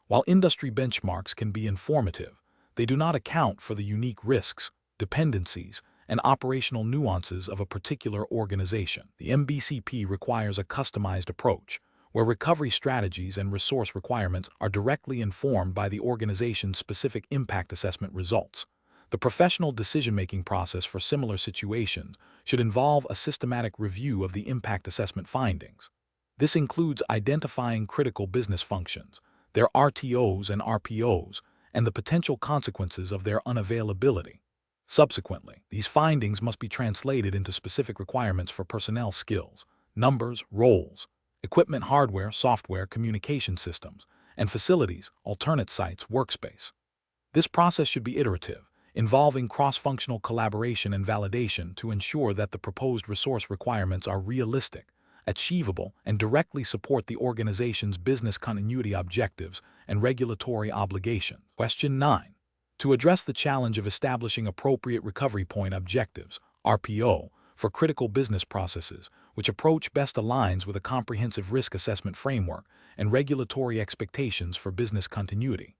While industry benchmarks can be informative, they do not account for the unique risks, dependencies, and operational nuances of a particular organization. The MBCP requires a customized approach, where recovery strategies and resource requirements are directly informed by the organization's specific impact assessment results. The professional decision-making process for similar situations should involve a systematic review of the impact assessment findings. This includes identifying critical business functions, their RTOs and RPOs, and the potential consequences of their unavailability. Subsequently, these findings must be translated into specific requirements for personnel skills, numbers, roles, equipment, hardware, software, communication systems, and facilities, alternate sites, workspace. This process should be iterative, involving cross-functional collaboration and validation to ensure that the proposed resource requirements are realistic, achievable, and directly support the organization's business continuity objectives and regulatory obligations. Question 9. To address the challenge of establishing appropriate recovery point objectives, RPO, for critical business processes, which approach best aligns with a comprehensive risk assessment framework and regulatory expectations for business continuity.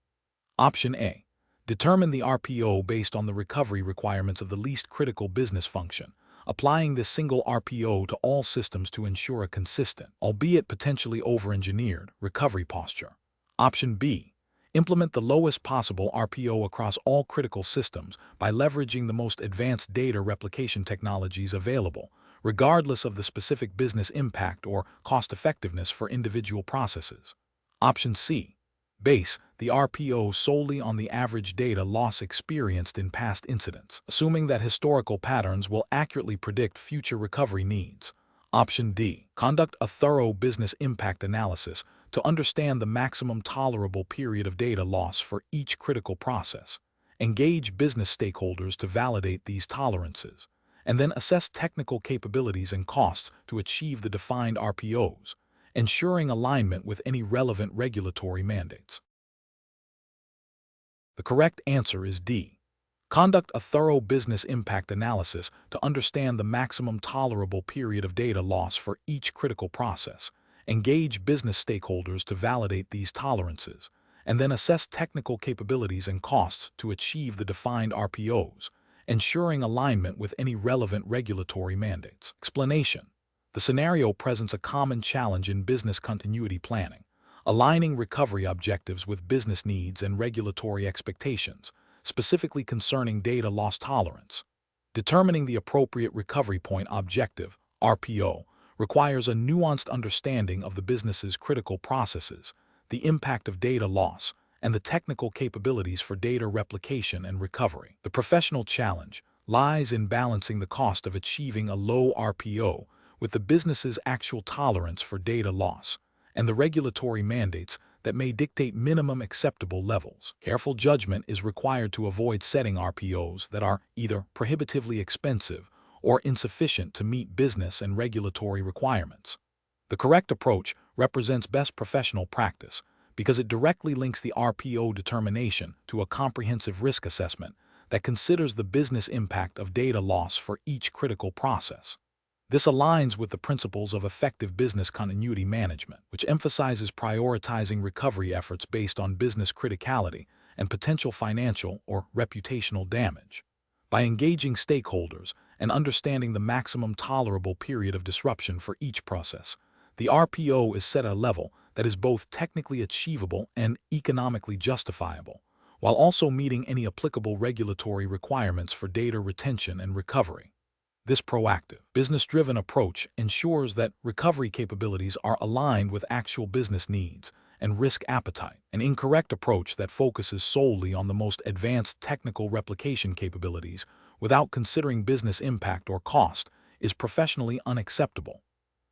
Option A. Determine the RPO based on the recovery requirements of the least critical business function, applying this single RPO to all systems to ensure a consistent, albeit potentially over-engineered, recovery posture. Option B. Implement the lowest possible RPO across all critical systems by leveraging the most advanced data replication technologies available, regardless of the specific business impact or cost-effectiveness for individual processes. Option C. Base the RPO solely on the average data loss experienced in past incidents, assuming that historical patterns will accurately predict future recovery needs. Option D. Conduct a thorough business impact analysis to understand the maximum tolerable period of data loss for each critical process. Engage business stakeholders to validate these tolerances, and then assess technical capabilities and costs to achieve the defined RPOs, ensuring alignment with any relevant regulatory mandates. The correct answer is D. Conduct a thorough business impact analysis to understand the maximum tolerable period of data loss for each critical process. Engage business stakeholders to validate these tolerances, and then assess technical capabilities and costs to achieve the defined RPOs, ensuring alignment with any relevant regulatory mandates. Explanation. The scenario presents a common challenge in business continuity planning, aligning recovery objectives with business needs and regulatory expectations, specifically concerning data loss tolerance. Determining the appropriate recovery point objective, RPO, requires a nuanced understanding of the business's critical processes, the impact of data loss, and the technical capabilities for data replication and recovery. The professional challenge lies in balancing the cost of achieving a low RPO with the business's actual tolerance for data loss and the regulatory mandates that may dictate minimum acceptable levels. Careful judgment is required to avoid setting RPOs that are either prohibitively expensive or insufficient to meet business and regulatory requirements. The correct approach represents best professional practice because it directly links the RPO determination to a comprehensive risk assessment that considers the business impact of data loss for each critical process. This aligns with the principles of effective business continuity management, which emphasizes prioritizing recovery efforts based on business criticality and potential financial or reputational damage. By engaging stakeholders and understanding the maximum tolerable period of disruption for each process, the RPO is set at a level that is both technically achievable and economically justifiable, while also meeting any applicable regulatory requirements for data retention and recovery. This proactive, business-driven approach ensures that recovery capabilities are aligned with actual business needs and risk appetite. An incorrect approach that focuses solely on the most advanced technical replication capabilities without considering business impact or cost is professionally unacceptable.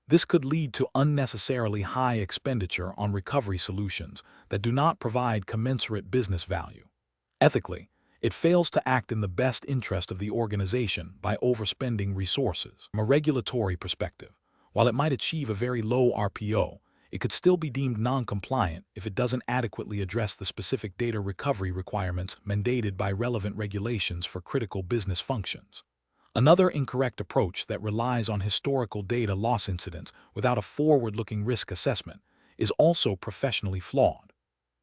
This could lead to unnecessarily high expenditure on recovery solutions that do not provide commensurate business value. Ethically, it fails to act in the best interest of the organization by overspending resources. From a regulatory perspective, while it might achieve a very low RPO, it could still be deemed non-compliant if it doesn't adequately address the specific data recovery requirements mandated by relevant regulations for critical business functions. Another incorrect approach that relies on historical data loss incidents without a forward-looking risk assessment is also professionally flawed.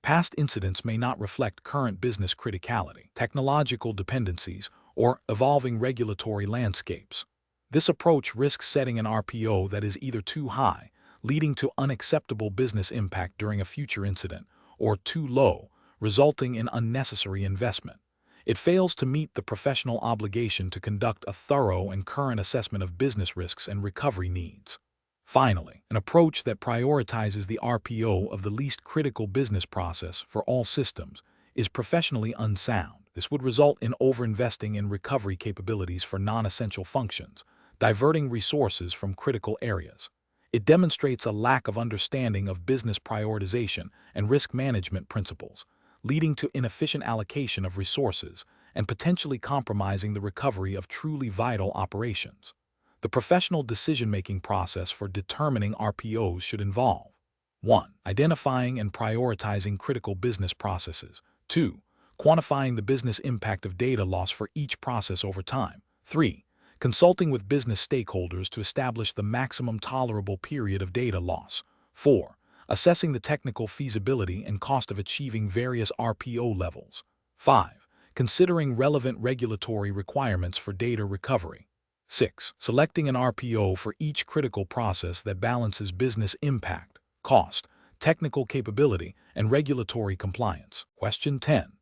Past incidents may not reflect current business criticality, technological dependencies, or evolving regulatory landscapes. This approach risks setting an RPO that is either too high, leading to unacceptable business impact during a future incident, or too low, resulting in unnecessary investment. It fails to meet the professional obligation to conduct a thorough and current assessment of business risks and recovery needs. Finally, an approach that prioritizes the RPO of the least critical business process for all systems is professionally unsound. This would result in overinvesting in recovery capabilities for non-essential functions, diverting resources from critical areas. It demonstrates a lack of understanding of business prioritization and risk management principles, leading to inefficient allocation of resources and potentially compromising the recovery of truly vital operations. The professional decision-making process for determining RPOs should involve 1. Identifying and prioritizing critical business processes. 2. Quantifying the business impact of data loss for each process over time. 3. Consulting with business stakeholders to establish the maximum tolerable period of data loss. 4. Assessing the technical feasibility and cost of achieving various RPO levels. 5. Considering relevant regulatory requirements for data recovery. 6. Selecting an RPO for each critical process that balances business impact, cost, technical capability, and regulatory compliance. Question 10.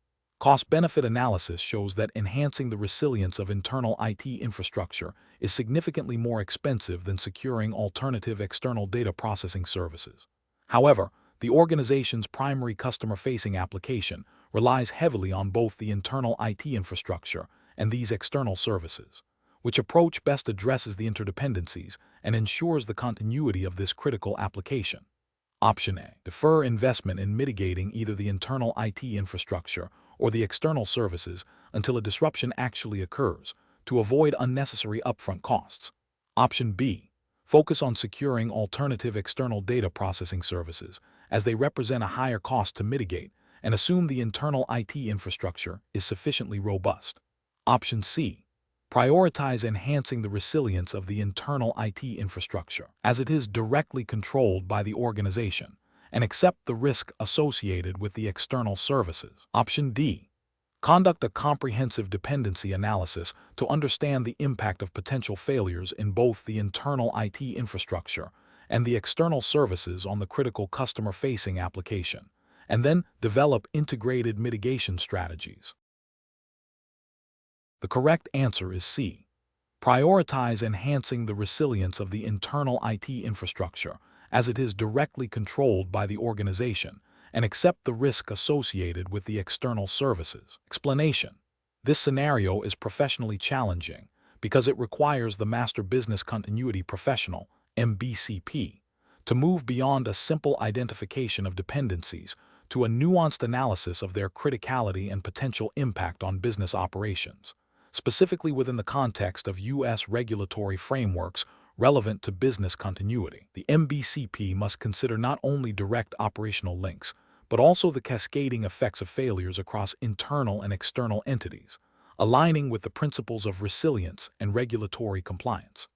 Cost-benefit analysis shows that enhancing the resilience of internal IT infrastructure is significantly more expensive than securing alternative external data processing services. However, the organization's primary customer-facing application relies heavily on both the internal IT infrastructure and these external services. Which approach best addresses the interdependencies and ensures the continuity of this critical application? Option A. Defer investment in mitigating either the internal IT infrastructure or the external services until a disruption actually occurs to avoid unnecessary upfront costs. Option B. Focus on securing alternative external data processing services as they represent a higher cost to mitigate and assume the internal IT infrastructure is sufficiently robust. Option C. Prioritize enhancing the resilience of the internal IT infrastructure, as it is directly controlled by the organization, and accept the risk associated with the external services. Option D. Conduct a comprehensive dependency analysis to understand the impact of potential failures in both the internal IT infrastructure and the external services on the critical customer-facing application, and then develop integrated mitigation strategies. The correct answer is C. Prioritize enhancing the resilience of the internal IT infrastructure as it is directly controlled by the organization, and accept the risk associated with the external services. Explanation: this scenario is professionally challenging because it requires the Master Business Continuity Professional, MBCP, to move beyond a simple identification of dependencies to a nuanced analysis of their criticality and potential impact on business operations, specifically within the context of U.S. regulatory frameworks relevant to business continuity. The MBCP must consider not only direct operational links, but also the cascading effects of failures across internal and external entities, aligning with the principles of resilience and regulatory compliance.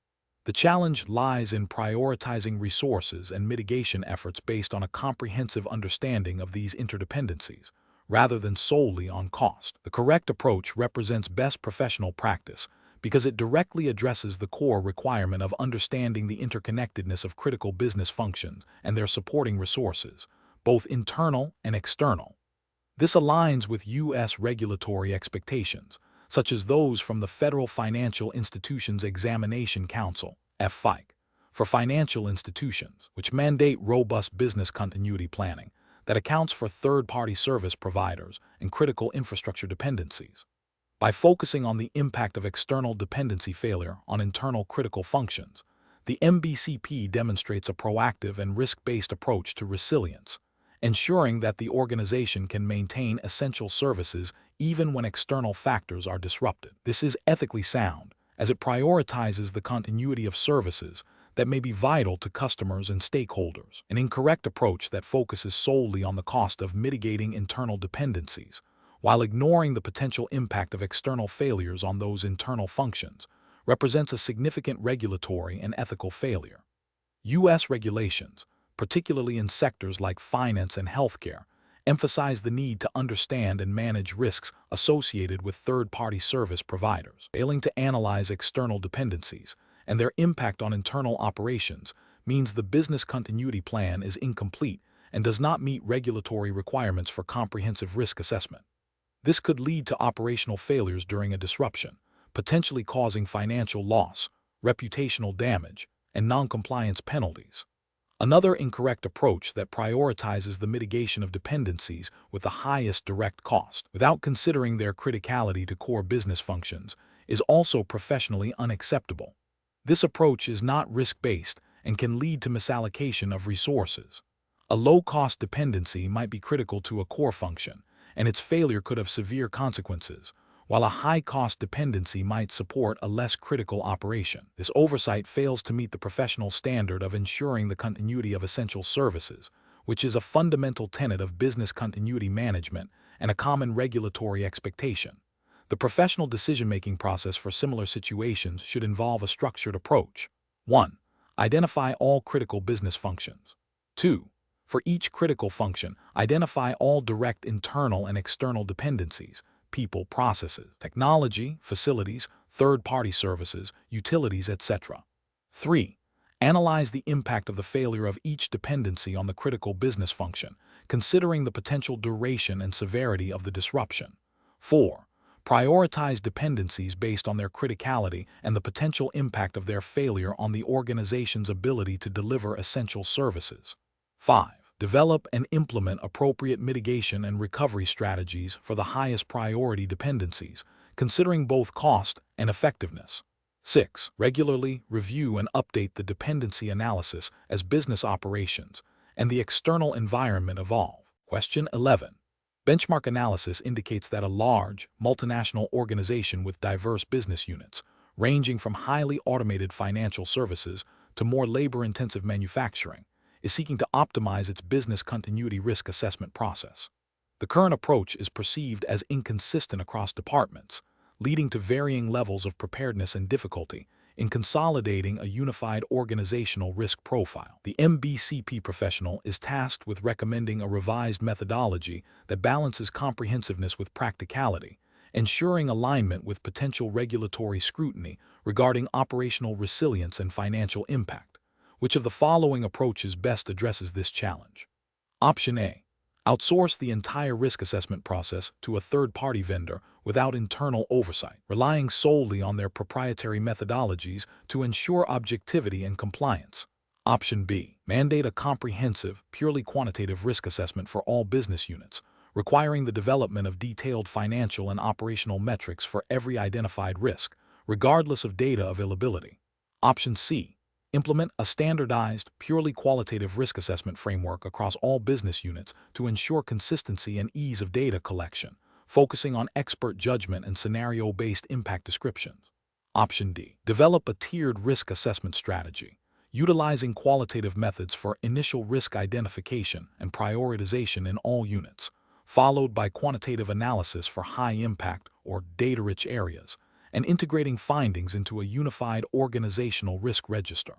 The challenge lies in prioritizing resources and mitigation efforts based on a comprehensive understanding of these interdependencies, rather than solely on cost. The correct approach represents best professional practice because it directly addresses the core requirement of understanding the interconnectedness of critical business functions and their supporting resources, both internal and external. This aligns with U.S. regulatory expectations, such as those from the Federal Financial Institutions Examination Council, FFIC, for financial institutions, which mandate robust business continuity planning that accounts for third-party service providers and critical infrastructure dependencies. By focusing on the impact of external dependency failure on internal critical functions, the MBCP demonstrates a proactive and risk-based approach to resilience, ensuring that the organization can maintain essential services even when external factors are disrupted. This is ethically sound, as it prioritizes the continuity of services that may be vital to customers and stakeholders. An incorrect approach that focuses solely on the cost of mitigating internal dependencies, while ignoring the potential impact of external failures on those internal functions, represents a significant regulatory and ethical failure. U.S. regulations, particularly in sectors like finance and healthcare, emphasize the need to understand and manage risks associated with third-party service providers. Failing to analyze external dependencies and their impact on internal operations means the business continuity plan is incomplete and does not meet regulatory requirements for comprehensive risk assessment. This could lead to operational failures during a disruption, potentially causing financial loss, reputational damage, and non-compliance penalties. Another incorrect approach that prioritizes the mitigation of dependencies with the highest direct cost, without considering their criticality to core business functions, is also professionally unacceptable. This approach is not risk-based and can lead to misallocation of resources. A low-cost dependency might be critical to a core function, and its failure could have severe consequences, while a high-cost dependency might support a less critical operation. This oversight fails to meet the professional standard of ensuring the continuity of essential services, which is a fundamental tenet of business continuity management and a common regulatory expectation. The professional decision-making process for similar situations should involve a structured approach. 1. Identify all critical business functions. 2. For each critical function, identify all direct internal and external dependencies: people, processes, technology, facilities, third-party services, utilities, etc. 3. Analyze the impact of the failure of each dependency on the critical business function, considering the potential duration and severity of the disruption. 4. Prioritize dependencies based on their criticality and the potential impact of their failure on the organization's ability to deliver essential services. 5. Develop and implement appropriate mitigation and recovery strategies for the highest priority dependencies, considering both cost and effectiveness. 6. Regularly review and update the dependency analysis as business operations and the external environment evolve. Question 11. Benchmark analysis indicates that a large, multinational organization with diverse business units, ranging from highly automated financial services to more labor-intensive manufacturing, is seeking to optimize its business continuity risk assessment process. The current approach is perceived as inconsistent across departments, leading to varying levels of preparedness and difficulty in consolidating a unified organizational risk profile. The MBCP professional is tasked with recommending a revised methodology that balances comprehensiveness with practicality, ensuring alignment with potential regulatory scrutiny regarding operational resilience and financial impact. Which of the following approaches best addresses this challenge? Option A. Outsource the entire risk assessment process to a third-party vendor without internal oversight, relying solely on their proprietary methodologies to ensure objectivity and compliance. Option B. Mandate a comprehensive, purely quantitative risk assessment for all business units, requiring the development of detailed financial and operational metrics for every identified risk, regardless of data availability. Option C. Implement a standardized, purely qualitative risk assessment framework across all business units to ensure consistency and ease of data collection, focusing on expert judgment and scenario-based impact descriptions. Option D. Develop a tiered risk assessment strategy, utilizing qualitative methods for initial risk identification and prioritization in all units, followed by quantitative analysis for high-impact or data-rich areas, and integrating findings into a unified organizational risk register.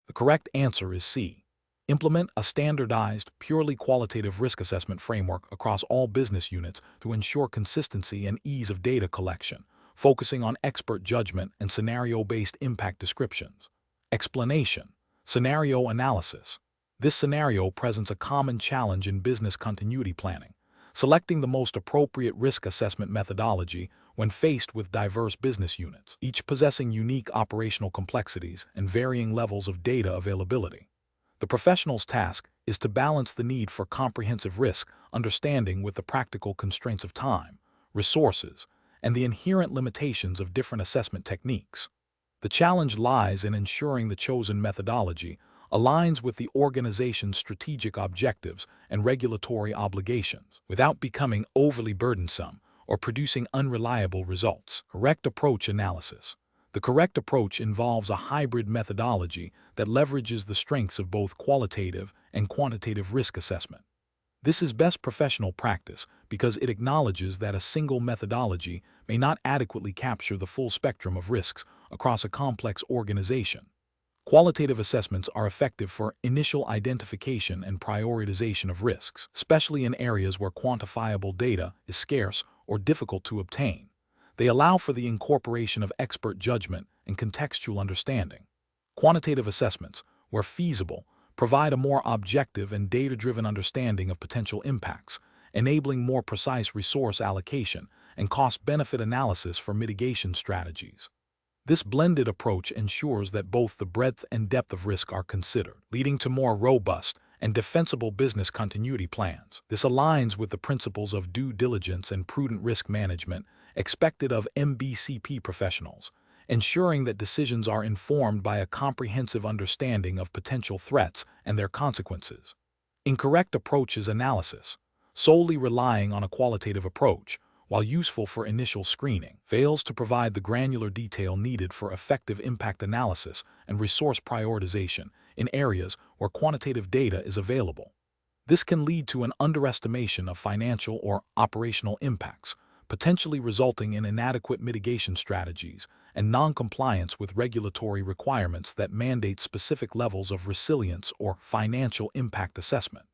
The correct answer is C. Implement a standardized, purely qualitative risk assessment framework across all business units to ensure consistency and ease of data collection, focusing on expert judgment and scenario-based impact descriptions. Explanation: scenario analysis. This scenario presents a common challenge in business continuity planning, selecting the most appropriate risk assessment methodology when faced with diverse business units, each possessing unique operational complexities and varying levels of data availability. The professional's task is to balance the need for comprehensive risk understanding with the practical constraints of time, resources, and the inherent limitations of different assessment techniques. The challenge lies in ensuring the chosen methodology aligns with the organization's strategic objectives and regulatory obligations without becoming overly burdensome or producing unreliable results. Correct approach analysis. The correct approach involves a hybrid methodology that leverages the strengths of both qualitative and quantitative risk assessment. This is best professional practice because it acknowledges that a single methodology may not adequately capture the full spectrum of risks across a complex organization. Qualitative assessments are effective for initial identification and prioritization of risks, especially in areas where quantifiable data is scarce or difficult to obtain. They allow for the incorporation of expert judgment and contextual understanding. Quantitative assessments, where feasible, provide a more objective and data-driven understanding of potential impacts, enabling more precise resource allocation and cost-benefit analysis for mitigation strategies. This blended approach ensures that both the breadth and depth of risk are considered, leading to more robust and defensible business continuity plans. This aligns with the principles of due diligence and prudent risk management expected of MBCP professionals, ensuring that decisions are informed by a comprehensive understanding of potential threats and their consequences. Incorrect approaches analysis, solely relying on a qualitative approach, while useful for initial screening, fails to provide the granular detail needed for effective impact analysis and resource prioritization in areas where quantitative data is available. This can lead to an underestimation of financial or operational impacts, potentially resulting in inadequate mitigation strategies and non-compliance with regulatory requirements that mandate specific levels of resilience or financial impact assessment.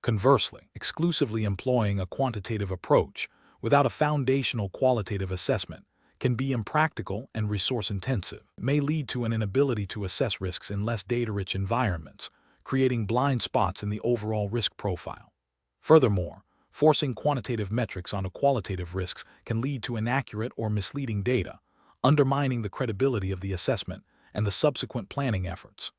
Conversely, exclusively employing a quantitative approach without a foundational qualitative assessment can be impractical and resource-intensive. It may lead to an inability to assess risks in less data-rich environments, creating blind spots in the overall risk profile. Furthermore, forcing quantitative metrics onto qualitative risks can lead to inaccurate or misleading data, undermining the credibility of the assessment and the subsequent planning efforts.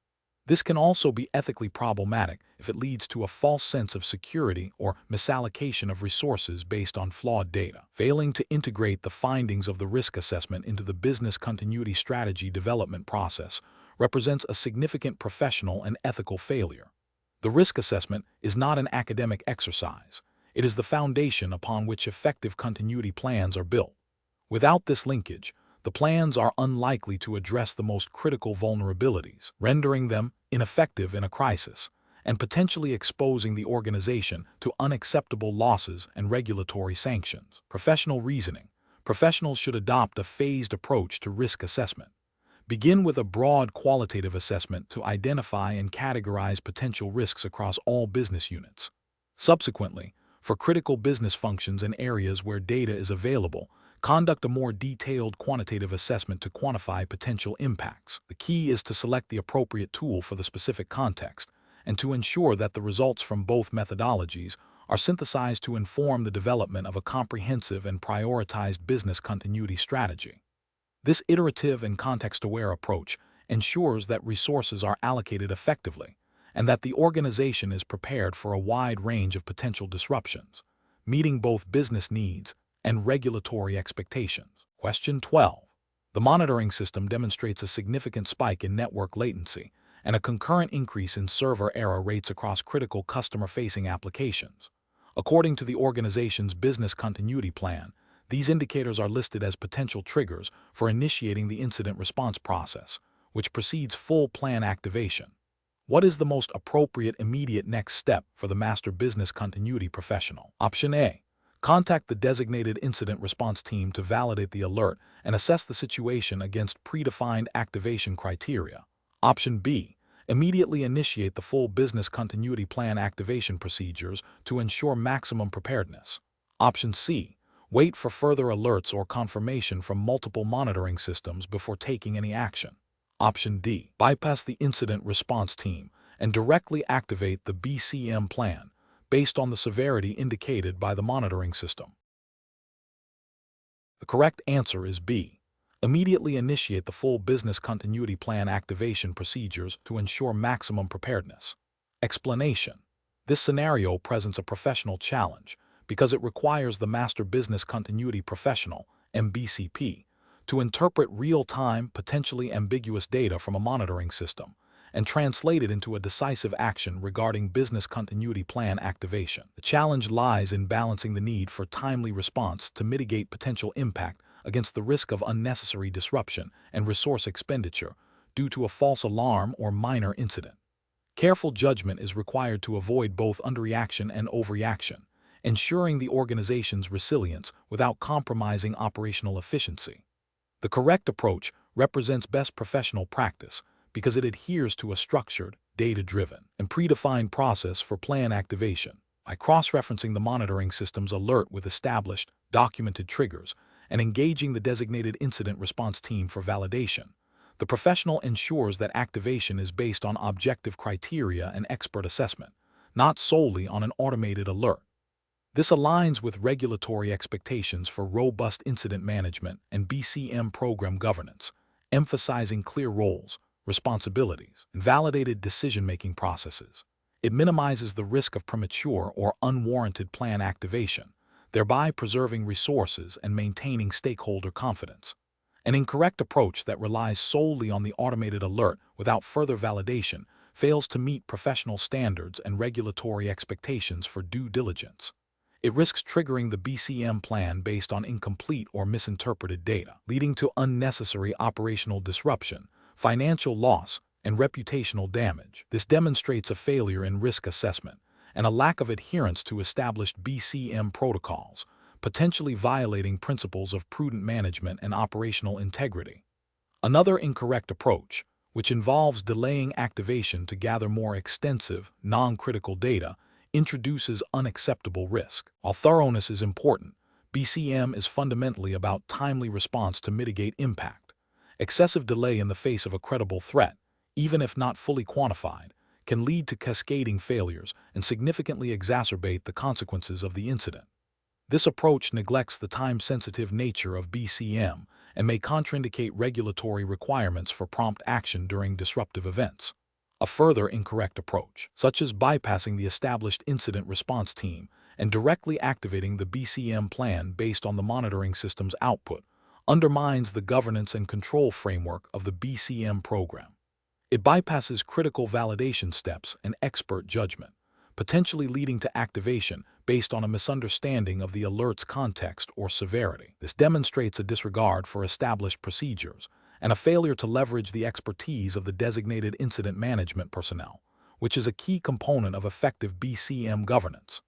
This can also be ethically problematic if it leads to a false sense of security or misallocation of resources based on flawed data. Failing to integrate the findings of the risk assessment into the business continuity strategy development process represents a significant professional and ethical failure. The risk assessment is not an academic exercise. It is the foundation upon which effective continuity plans are built. Without this linkage, the plans are unlikely to address the most critical vulnerabilities, rendering them ineffective in a crisis, and potentially exposing the organization to unacceptable losses and regulatory sanctions. Professional reasoning. professionals should adopt a phased approach to risk assessment. Begin with a broad qualitative assessment to identify and categorize potential risks across all business units. Subsequently, for critical business functions and areas where data is available, conduct a more detailed quantitative assessment to quantify potential impacts. The key is to select the appropriate tool for the specific context and to ensure that the results from both methodologies are synthesized to inform the development of a comprehensive and prioritized business continuity strategy. This iterative and context-aware approach ensures that resources are allocated effectively and that the organization is prepared for a wide range of potential disruptions, meeting both business needs and regulatory expectations. Question 12. The monitoring system demonstrates a significant spike in network latency and a concurrent increase in server error rates across critical customer-facing applications. According to the organization's business continuity plan, these indicators are listed as potential triggers for initiating the incident response process, which precedes full plan activation. What is the most appropriate immediate next step for the master business continuity professional? Option A. Contact the designated incident response team to validate the alert and assess the situation against predefined activation criteria. Option B. Immediately initiate the full business continuity plan activation procedures to ensure maximum preparedness. Option C. Wait for further alerts or confirmation from multiple monitoring systems before taking any action. Option D. Bypass the incident response team and directly activate the BCM plan based on the severity indicated by the monitoring system. The correct answer is B. Immediately initiate the full business continuity plan activation procedures to ensure maximum preparedness. Explanation. This scenario presents a professional challenge because it requires the master business continuity professional, MBCP, to interpret real-time, potentially ambiguous data from a monitoring system and translate it into a decisive action regarding business continuity plan activation. The challenge lies in balancing the need for timely response to mitigate potential impact against the risk of unnecessary disruption and resource expenditure due to a false alarm or minor incident. Careful judgment is required to avoid both underreaction and overreaction, ensuring the organization's resilience without compromising operational efficiency. The correct approach represents best professional practice because it adheres to a structured, data-driven, and predefined process for plan activation. By cross-referencing the monitoring system's alert with established, documented triggers and engaging the designated incident response team for validation, the professional ensures that activation is based on objective criteria and expert assessment, not solely on an automated alert. This aligns with regulatory expectations for robust incident management and BCM program governance, emphasizing clear roles, responsibilities, and validated decision-making processes. It minimizes the risk of premature or unwarranted plan activation, thereby preserving resources and maintaining stakeholder confidence. An incorrect approach that relies solely on the automated alert without further validation fails to meet professional standards and regulatory expectations for due diligence. It risks triggering the BCM plan based on incomplete or misinterpreted data, leading to unnecessary operational disruption, financial loss, and reputational damage. This demonstrates a failure in risk assessment and a lack of adherence to established BCM protocols, potentially violating principles of prudent management and operational integrity. Another incorrect approach, which involves delaying activation to gather more extensive, non-critical data, introduces unacceptable risk. While thoroughness is important, BCM is fundamentally about timely response to mitigate impact. Excessive delay in the face of a credible threat, even if not fully quantified, can lead to cascading failures and significantly exacerbate the consequences of the incident. This approach neglects the time-sensitive nature of BCM and may contraindicate regulatory requirements for prompt action during disruptive events. A further incorrect approach, such as bypassing the established incident response team and directly activating the BCM plan based on the monitoring system's output, undermines the governance and control framework of the BCM program. It bypasses critical validation steps and expert judgment, potentially leading to activation based on a misunderstanding of the alert's context or severity. This demonstrates a disregard for established procedures and a failure to leverage the expertise of the designated incident management personnel, which is a key component of effective BCM governance.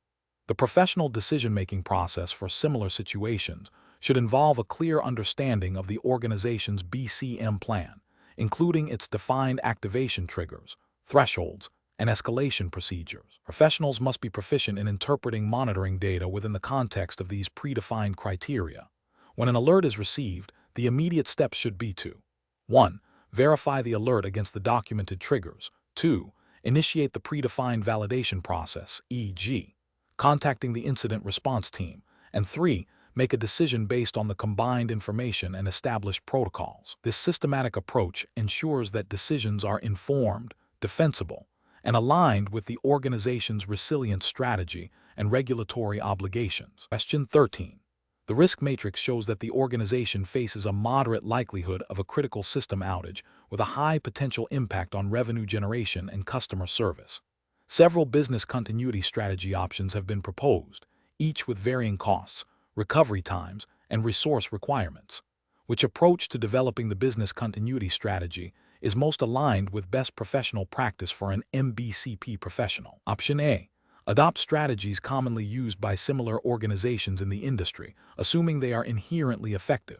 The professional decision-making process for similar situations should involve a clear understanding of the organization's BCM plan, including its defined activation triggers, thresholds, and escalation procedures. Professionals must be proficient in interpreting monitoring data within the context of these predefined criteria. When an alert is received, the immediate steps should be to 1. Verify the alert against the documented triggers. 2. Initiate the predefined validation process, e.g., contacting the incident response team. And 3. Make a decision based on the combined information and established protocols. This systematic approach ensures that decisions are informed, defensible, and aligned with the organization's resilience strategy and regulatory obligations. Question 13. The risk matrix shows that the organization faces a moderate likelihood of a critical system outage with a high potential impact on revenue generation and customer service. Several business continuity strategy options have been proposed, each with varying costs, recovery times, and resource requirements. Which approach to developing the business continuity strategy is most aligned with best professional practice for an MBCP professional? Option A. Adopt strategies commonly used by similar organizations in the industry, assuming they are inherently effective.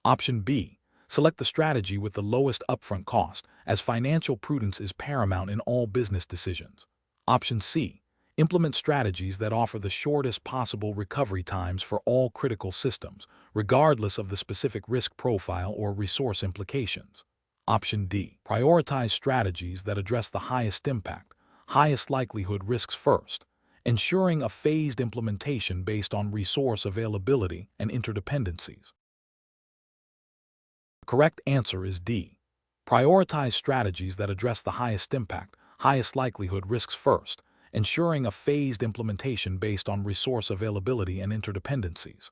Option B. Select the strategy with the lowest upfront cost, as financial prudence is paramount in all business decisions. Option C. Implement strategies that offer the shortest possible recovery times for all critical systems, regardless of the specific risk profile or resource implications. Option D. Prioritize strategies that address the highest impact, highest likelihood risks first, ensuring a phased implementation based on resource availability and interdependencies. The correct answer is D. Prioritize strategies that address the highest impact, highest likelihood risks first, ensuring a phased implementation based on resource availability and interdependencies.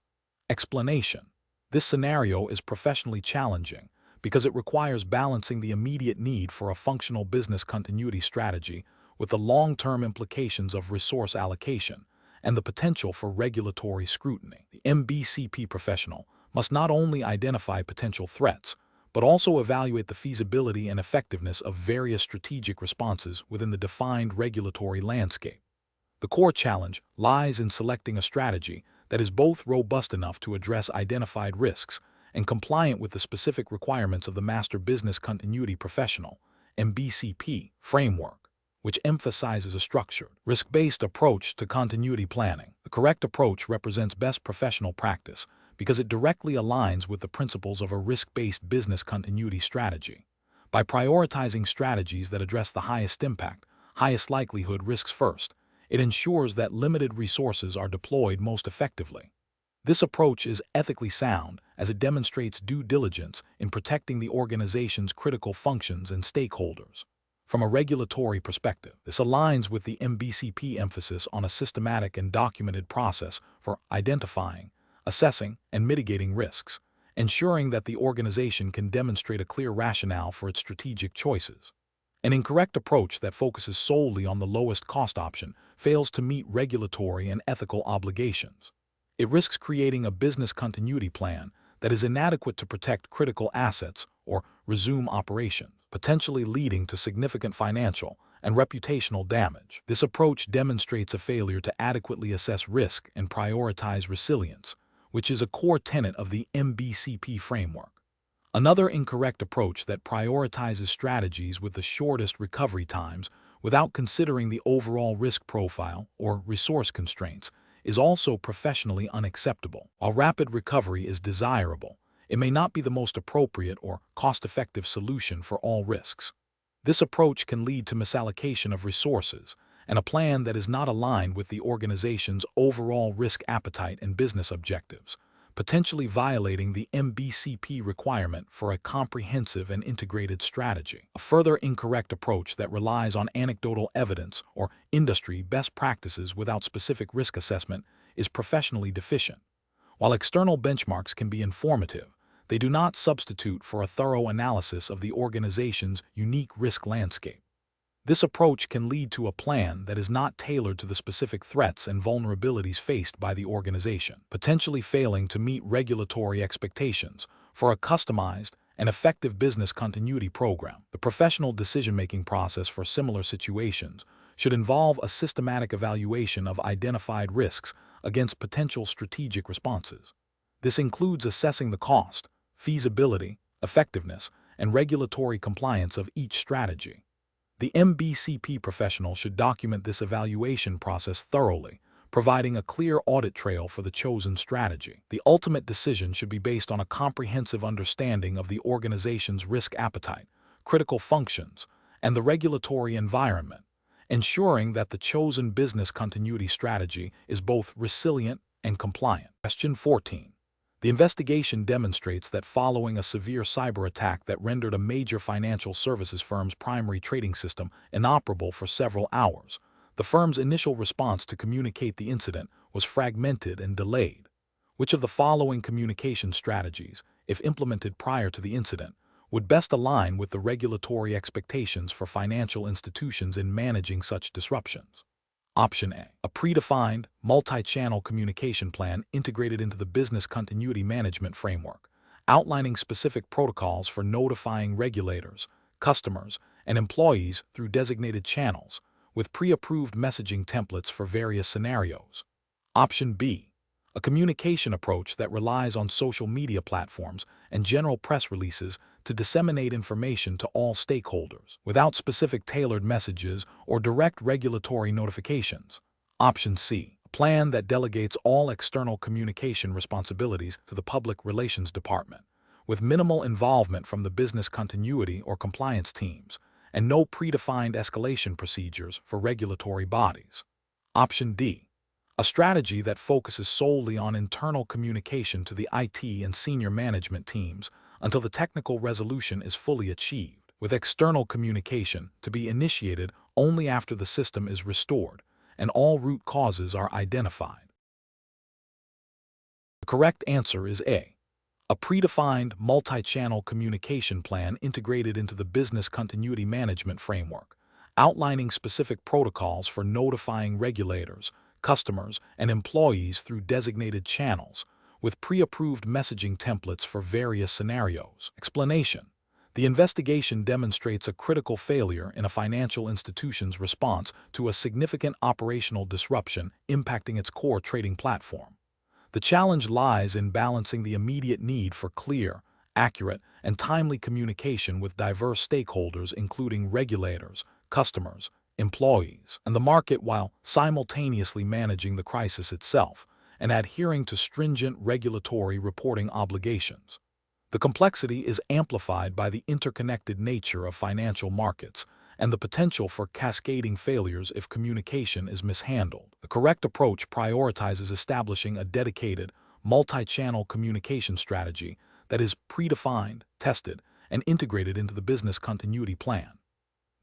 Explanation. This scenario is professionally challenging because it requires balancing the immediate need for a functional business continuity strategy with the long-term implications of resource allocation and the potential for regulatory scrutiny. The MBCP professional must not only identify potential threats, but also evaluate the feasibility and effectiveness of various strategic responses within the defined regulatory landscape. The core challenge lies in selecting a strategy that is both robust enough to address identified risks and compliant with the specific requirements of the Master Business Continuity Professional (MBCP) framework, which emphasizes a structured, risk-based approach to continuity planning. The correct approach represents best professional practice because it directly aligns with the principles of a risk-based business continuity strategy. By prioritizing strategies that address the highest impact, highest likelihood risks first, it ensures that limited resources are deployed most effectively. This approach is ethically sound as it demonstrates due diligence in protecting the organization's critical functions and stakeholders. From a regulatory perspective, this aligns with the MBCP emphasis on a systematic and documented process for identifying, assessing, and mitigating risks, ensuring that the organization can demonstrate a clear rationale for its strategic choices. An incorrect approach that focuses solely on the lowest cost option fails to meet regulatory and ethical obligations. It risks creating a business continuity plan that is inadequate to protect critical assets or resume operations, potentially leading to significant financial and reputational damage. This approach demonstrates a failure to adequately assess risk and prioritize resilience, which is a core tenet of the MBCP framework. Another incorrect approach that prioritizes strategies with the shortest recovery times without considering the overall risk profile or resource constraints is also professionally unacceptable. While rapid recovery is desirable, it may not be the most appropriate or cost-effective solution for all risks. This approach can lead to misallocation of resources and a plan that is not aligned with the organization's overall risk appetite and business objectives, potentially violating the MBCP requirement for a comprehensive and integrated strategy. A further incorrect approach that relies on anecdotal evidence or industry best practices without specific risk assessment is professionally deficient. While external benchmarks can be informative, they do not substitute for a thorough analysis of the organization's unique risk landscape. This approach can lead to a plan that is not tailored to the specific threats and vulnerabilities faced by the organization, potentially failing to meet regulatory expectations for a customized and effective business continuity program. The professional decision-making process for similar situations should involve a systematic evaluation of identified risks against potential strategic responses. This includes assessing the cost, feasibility, effectiveness, and regulatory compliance of each strategy. The MBCP professional should document this evaluation process thoroughly, providing a clear audit trail for the chosen strategy. The ultimate decision should be based on a comprehensive understanding of the organization's risk appetite, critical functions, and the regulatory environment, ensuring that the chosen business continuity strategy is both resilient and compliant. Question 14. The investigation demonstrates that following a severe cyber attack that rendered a major financial services firm's primary trading system inoperable for several hours, the firm's initial response to communicate the incident was fragmented and delayed. Which of the following communication strategies, if implemented prior to the incident, would best align with the regulatory expectations for financial institutions in managing such disruptions? Option A. A predefined, multi-channel communication plan integrated into the business continuity management framework, outlining specific protocols for notifying regulators, customers, and employees through designated channels, with pre-approved messaging templates for various scenarios. Option B. A communication approach that relies on social media platforms and general press releases to disseminate information to all stakeholders, without specific tailored messages or direct regulatory notifications. Option C. A plan that delegates all external communication responsibilities to the Public Relations Department, with minimal involvement from the business continuity or compliance teams, and no predefined escalation procedures for regulatory bodies. Option D. A strategy that focuses solely on internal communication to the IT and senior management teams until the technical resolution is fully achieved, with external communication to be initiated only after the system is restored and all root causes are identified. The correct answer is A. A predefined multi-channel communication plan integrated into the business continuity management framework, outlining specific protocols for notifying regulators, customers, and employees through designated channels, with pre-approved messaging templates for various scenarios. Explanation. The investigation demonstrates a critical failure in a financial institution's response to a significant operational disruption impacting its core trading platform. The challenge lies in balancing the immediate need for clear, accurate, and timely communication with diverse stakeholders including regulators, customers, employees, and the market while simultaneously managing the crisis itself and adhering to stringent regulatory reporting obligations. The complexity is amplified by the interconnected nature of financial markets and the potential for cascading failures if communication is mishandled. The correct approach prioritizes establishing a dedicated, multi-channel communication strategy that is predefined, tested, and integrated into the business continuity plan.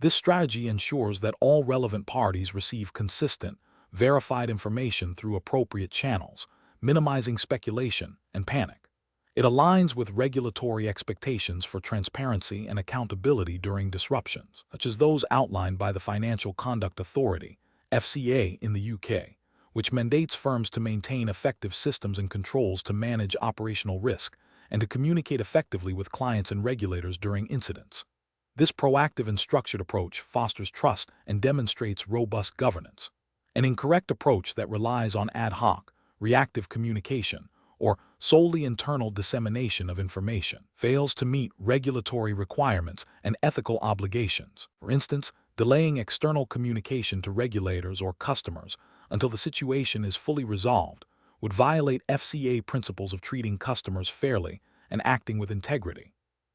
This strategy ensures that all relevant parties receive consistent, verified information through appropriate channels, minimizing speculation and panic. It aligns with regulatory expectations for transparency and accountability during disruptions, such as those outlined by the Financial Conduct Authority, FCA, in the UK, which mandates firms to maintain effective systems and controls to manage operational risk and to communicate effectively with clients and regulators during incidents. This proactive and structured approach fosters trust and demonstrates robust governance. An incorrect approach that relies on ad hoc, reactive communication, or solely internal dissemination of information fails to meet regulatory requirements and ethical obligations. For instance, delaying external communication to regulators or customers until the situation is fully resolved would violate FCA principles of treating customers fairly and acting with integrity.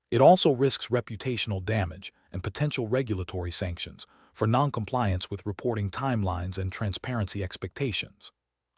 It also risks reputational damage and potential regulatory sanctions for noncompliance with reporting timelines and transparency expectations.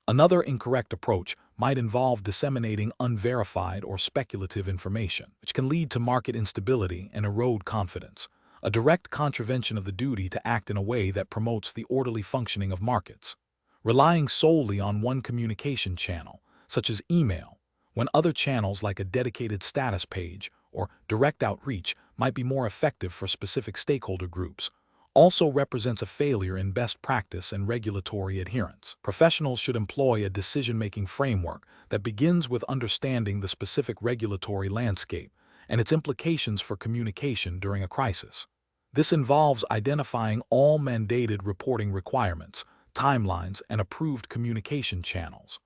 Another incorrect approach might involve disseminating unverified or speculative information, which can lead to market instability and erode confidence, a direct contravention of the duty to act in a way that promotes the orderly functioning of markets. Relying solely on one communication channel, such as email, when other channels like a dedicated status page or direct outreach might be more effective for specific stakeholder groups, also represents a failure in best practice and regulatory adherence. Professionals should employ a decision-making framework that begins with understanding the specific regulatory landscape and its implications for communication during a crisis. This involves identifying all mandated reporting requirements, timelines, and approved communication channels,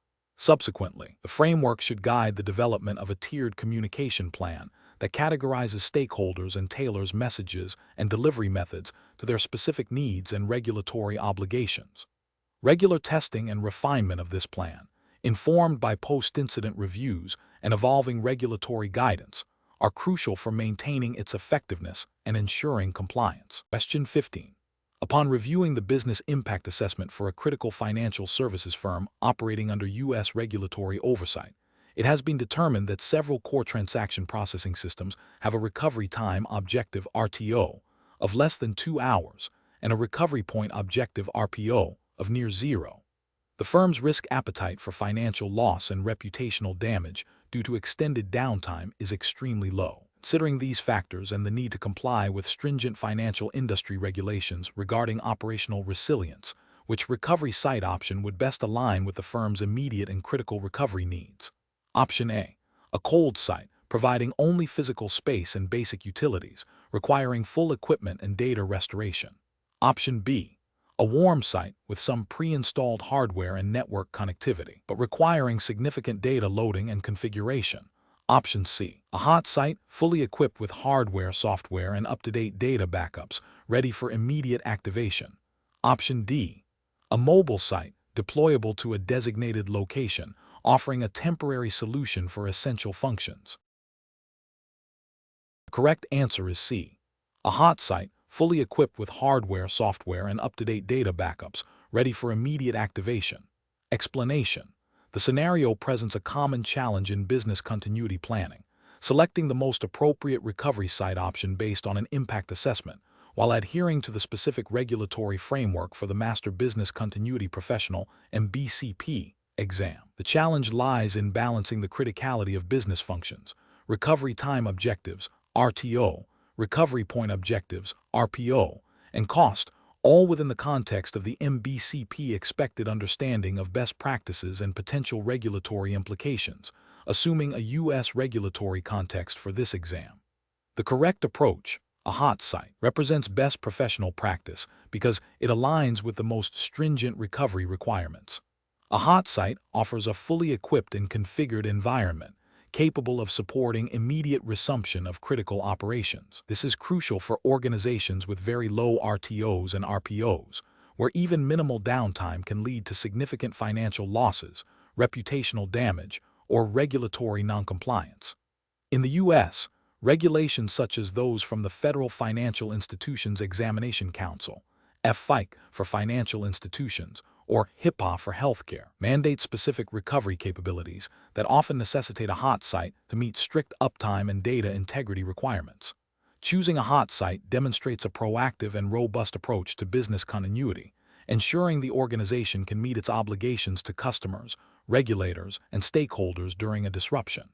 Subsequently, the framework should guide the development of a tiered communication plan that categorizes stakeholders and tailors messages and delivery methods to their specific needs and regulatory obligations. Regular testing and refinement of this plan, informed by post-incident reviews and evolving regulatory guidance, are crucial for maintaining its effectiveness and ensuring compliance. Question 15. Upon reviewing the business impact assessment for a critical financial services firm operating under U.S. regulatory oversight, it has been determined that several core transaction processing systems have a recovery time objective RTO of less than 2 hours and a recovery point objective RPO of near zero. The firm's risk appetite for financial loss and reputational damage due to extended downtime is extremely low. Considering these factors and the need to comply with stringent financial industry regulations regarding operational resilience, which recovery site option would best align with the firm's immediate and critical recovery needs? Option A. A cold site, providing only physical space and basic utilities, requiring full equipment and data restoration. Option B. A warm site with some pre-installed hardware and network connectivity, but requiring significant data loading and configuration. Option C. A hot site, fully equipped with hardware, software, and up-to-date data backups, ready for immediate activation. Option D. A mobile site, deployable to a designated location, offering a temporary solution for essential functions. The correct answer is C. A hot site, fully equipped with hardware, software, and up-to-date data backups, ready for immediate activation. Explanation. The scenario presents a common challenge in business continuity planning, selecting the most appropriate recovery site option based on an impact assessment, while adhering to the specific regulatory framework for the Master Business Continuity Professional (MBCP) exam. The challenge lies in balancing the criticality of business functions, recovery time objectives, RTO, recovery point objectives, RPO, and cost, all within the context of the MBCP expected understanding of best practices and potential regulatory implications, assuming a U.S. regulatory context for this exam. The correct approach, a hot site, represents best professional practice because it aligns with the most stringent recovery requirements. A hot site offers a fully equipped and configured environment, capable of supporting immediate resumption of critical operations. This is crucial for organizations with very low RTOs and RPOs, where even minimal downtime can lead to significant financial losses, reputational damage, or regulatory noncompliance. In the U.S., regulations such as those from the Federal Financial Institutions Examination Council, FFIC for financial institutions, or HIPAA for healthcare, mandate specific recovery capabilities that often necessitate a hot site to meet strict uptime and data integrity requirements. Choosing a hot site demonstrates a proactive and robust approach to business continuity, ensuring the organization can meet its obligations to customers, regulators, and stakeholders during a disruption.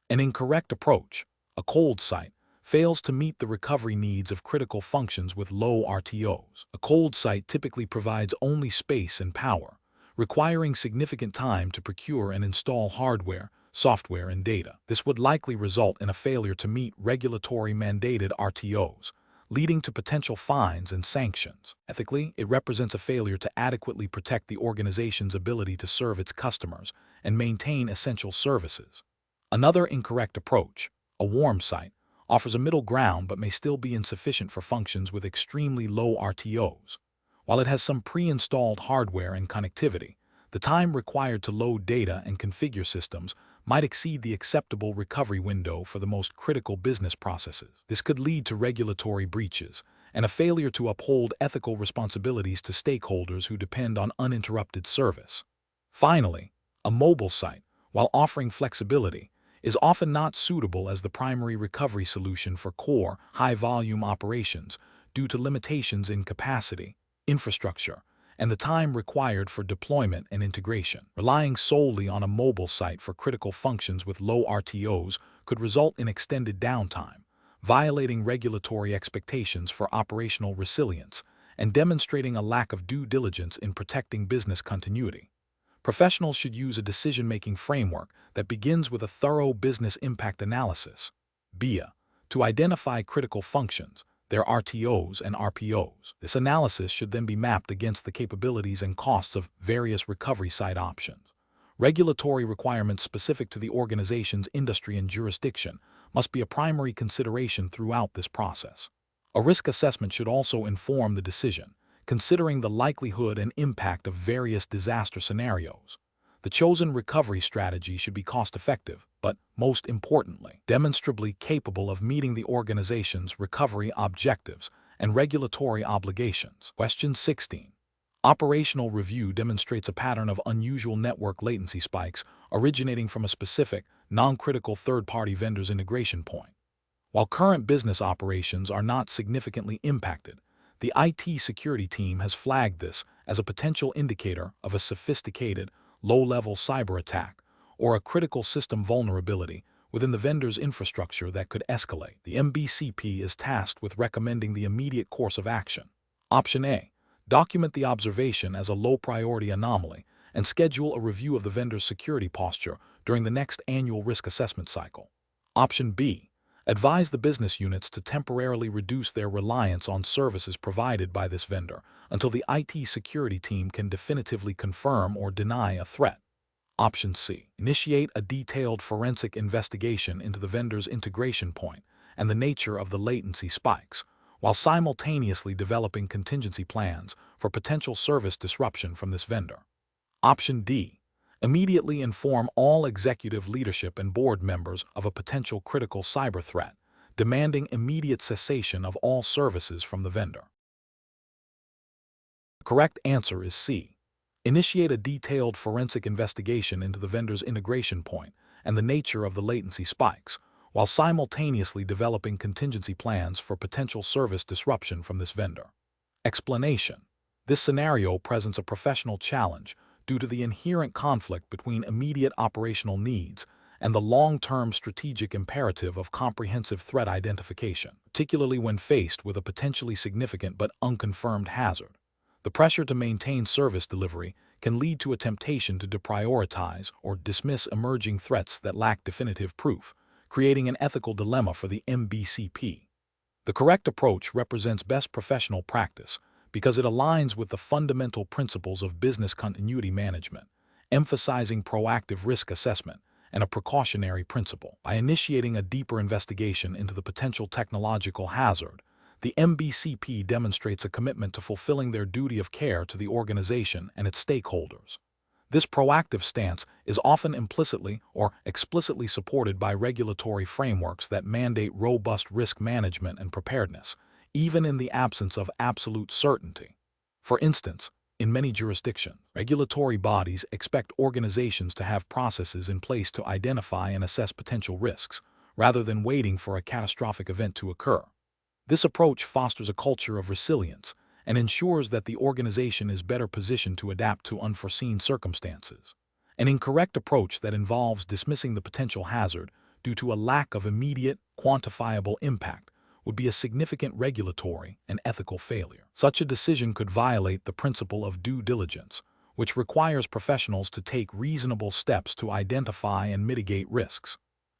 An incorrect approach, a cold site, fails to meet the recovery needs of critical functions with low RTOs. A cold site typically provides only space and power, requiring significant time to procure and install hardware, software, and data. This would likely result in a failure to meet regulatory mandated RTOs, leading to potential fines and sanctions. Ethically, it represents a failure to adequately protect the organization's ability to serve its customers and maintain essential services. Another incorrect approach, a warm site, offers a middle ground but may still be insufficient for functions with extremely low RTOs. While it has some pre-installed hardware and connectivity, the time required to load data and configure systems might exceed the acceptable recovery window for the most critical business processes. This could lead to regulatory breaches and a failure to uphold ethical responsibilities to stakeholders who depend on uninterrupted service. Finally, a mobile site, while offering flexibility, is often not suitable as the primary recovery solution for core, high-volume operations due to limitations in capacity, infrastructure, and the time required for deployment and integration. Relying solely on a mobile site for critical functions with low RTOs could result in extended downtime, violating regulatory expectations for operational resilience and demonstrating a lack of due diligence in protecting business continuity. Professionals should use a decision-making framework that begins with a thorough business impact analysis, BIA, to identify critical functions, their RTOs and RPOs. This analysis should then be mapped against the capabilities and costs of various recovery site options, Regulatory requirements specific to the organization's industry and jurisdiction must be a primary consideration throughout this process. A risk assessment should also inform the decision, considering the likelihood and impact of various disaster scenarios. The chosen recovery strategy should be cost-effective, but, most importantly, demonstrably capable of meeting the organization's recovery objectives and regulatory obligations. Question 16. Operational review demonstrates a pattern of unusual network latency spikes originating from a specific, non-critical third-party vendor's integration point. While current business operations are not significantly impacted, the IT security team has flagged this as a potential indicator of a sophisticated, low-level cyber attack or a critical system vulnerability within the vendor's infrastructure that could escalate. The MBCP is tasked with recommending the immediate course of action. Option A. Document the observation as a low-priority anomaly and schedule a review of the vendor's security posture during the next annual risk assessment cycle. Option B. Advise the business units to temporarily reduce their reliance on services provided by this vendor until the IT security team can definitively confirm or deny a threat. Option C. Initiate a detailed forensic investigation into the vendor's integration point and the nature of the latency spikes, while simultaneously developing contingency plans for potential service disruption from this vendor. Option D. Immediately inform all executive leadership and board members of a potential critical cyber threat, demanding immediate cessation of all services from the vendor. The correct answer is C. Initiate a detailed forensic investigation into the vendor's integration point and the nature of the latency spikes, while simultaneously developing contingency plans for potential service disruption from this vendor. Explanation. This scenario presents a professional challenge due to the inherent conflict between immediate operational needs and the long-term strategic imperative of comprehensive threat identification, particularly when faced with a potentially significant but unconfirmed hazard. The pressure to maintain service delivery can lead to a temptation to deprioritize or dismiss emerging threats that lack definitive proof, creating an ethical dilemma for the MBCP. The correct approach represents best professional practice because it aligns with the fundamental principles of business continuity management, emphasizing proactive risk assessment and a precautionary principle. By initiating a deeper investigation into the potential technological hazard, the MBCP demonstrates a commitment to fulfilling their duty of care to the organization and its stakeholders. This proactive stance is often implicitly or explicitly supported by regulatory frameworks that mandate robust risk management and preparedness, even in the absence of absolute certainty. For instance, in many jurisdictions, regulatory bodies expect organizations to have processes in place to identify and assess potential risks, rather than waiting for a catastrophic event to occur. This approach fosters a culture of resilience and ensures that the organization is better positioned to adapt to unforeseen circumstances. An incorrect approach that involves dismissing the potential hazard due to a lack of immediate, quantifiable impact would be a significant regulatory and ethical failure. Such a decision could violate the principle of due diligence, which requires professionals to take reasonable steps to identify and mitigate risks.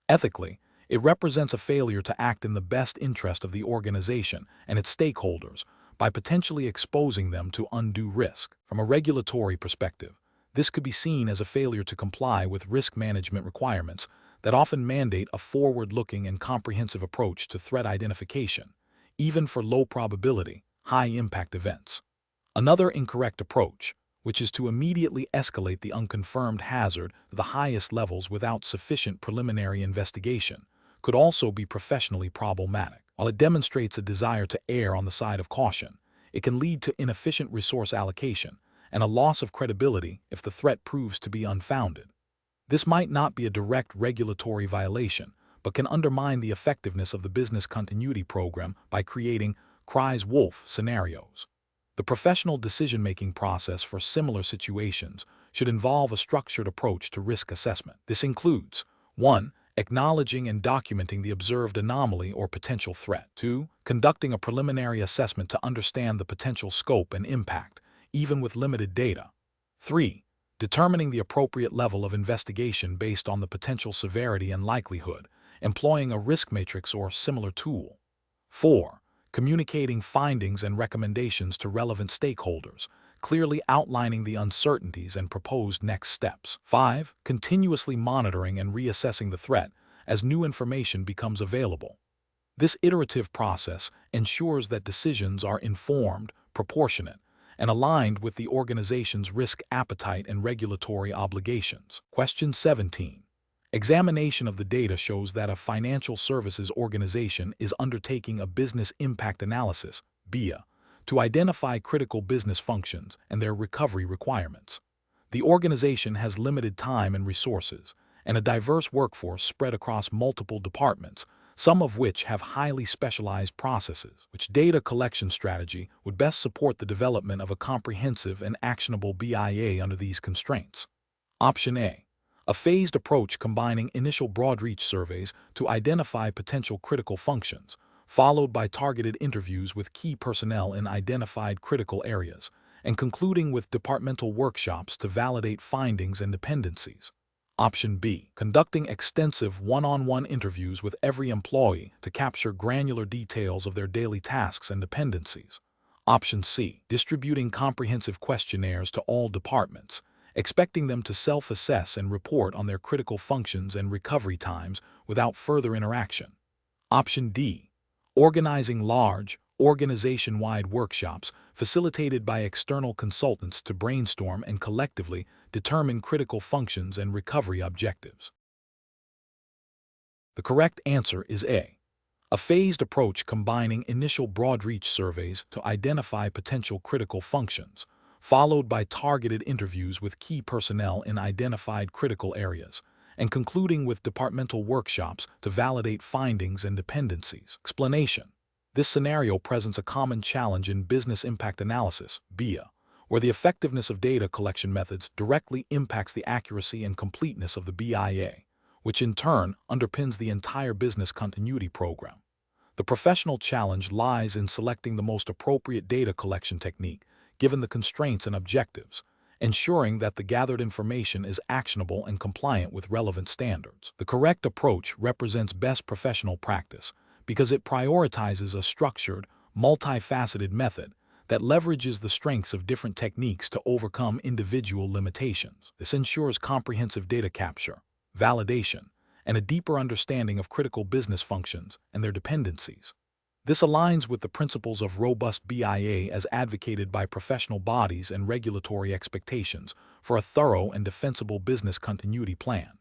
Ethically, it represents a failure to act in the best interest of the organization and its stakeholders by potentially exposing them to undue risk. From a regulatory perspective, this could be seen as a failure to comply with risk management requirements that often mandate a forward-looking and comprehensive approach to threat identification, even for low-probability, high-impact events. Another incorrect approach, which is to immediately escalate the unconfirmed hazard to the highest levels without sufficient preliminary investigation, could also be professionally problematic. While it demonstrates a desire to err on the side of caution, it can lead to inefficient resource allocation and a loss of credibility if the threat proves to be unfounded. This might not be a direct regulatory violation, but can undermine the effectiveness of the business continuity program by creating cries wolf scenarios. The professional decision-making process for similar situations should involve a structured approach to risk assessment. This includes 1. Acknowledging and documenting the observed anomaly or potential threat. 2. Conducting a preliminary assessment to understand the potential scope and impact, even with limited data. 3. Determining the appropriate level of investigation based on the potential severity and likelihood, employing a risk matrix or similar tool. 4. Communicating findings and recommendations to relevant stakeholders, clearly outlining the uncertainties and proposed next steps. 5. Continuously monitoring and reassessing the threat as new information becomes available. This iterative process ensures that decisions are informed, proportionate, and aligned with the organization's risk appetite and regulatory obligations. Question 17. Examination of the data shows that a financial services organization is undertaking a business impact analysis, BIA, to identify critical business functions and their recovery requirements. The organization has limited time and resources, and a diverse workforce spread across multiple departments, some of which have highly specialized processes. Which data collection strategy would best support the development of a comprehensive and actionable BIA under these constraints? Option A. A phased approach combining initial broad-reach surveys to identify potential critical functions, followed by targeted interviews with key personnel in identified critical areas, and concluding with departmental workshops to validate findings and dependencies. Option B. Conducting extensive one-on-one interviews with every employee to capture granular details of their daily tasks and dependencies. Option C. Distributing comprehensive questionnaires to all departments, expecting them to self-assess and report on their critical functions and recovery times without further interaction. Option D. Organizing large, organization-wide workshops facilitated by external consultants to brainstorm and collectively determine critical functions and recovery objectives. The correct answer is A. A phased approach combining initial broad-reach surveys to identify potential critical functions, followed by targeted interviews with key personnel in identified critical areas, and concluding with departmental workshops to validate findings and dependencies. Explanation. This scenario presents a common challenge in business impact analysis, BIA, where the effectiveness of data collection methods directly impacts the accuracy and completeness of the BIA, which in turn underpins the entire business continuity program. The professional challenge lies in selecting the most appropriate data collection technique given the constraints and objectives, ensuring that the gathered information is actionable and compliant with relevant standards. The correct approach represents best professional practice because it prioritizes a structured, multifaceted method that leverages the strengths of different techniques to overcome individual limitations. This ensures comprehensive data capture, validation, and a deeper understanding of critical business functions and their dependencies. This aligns with the principles of robust BIA as advocated by professional bodies and regulatory expectations for a thorough and defensible business continuity plan.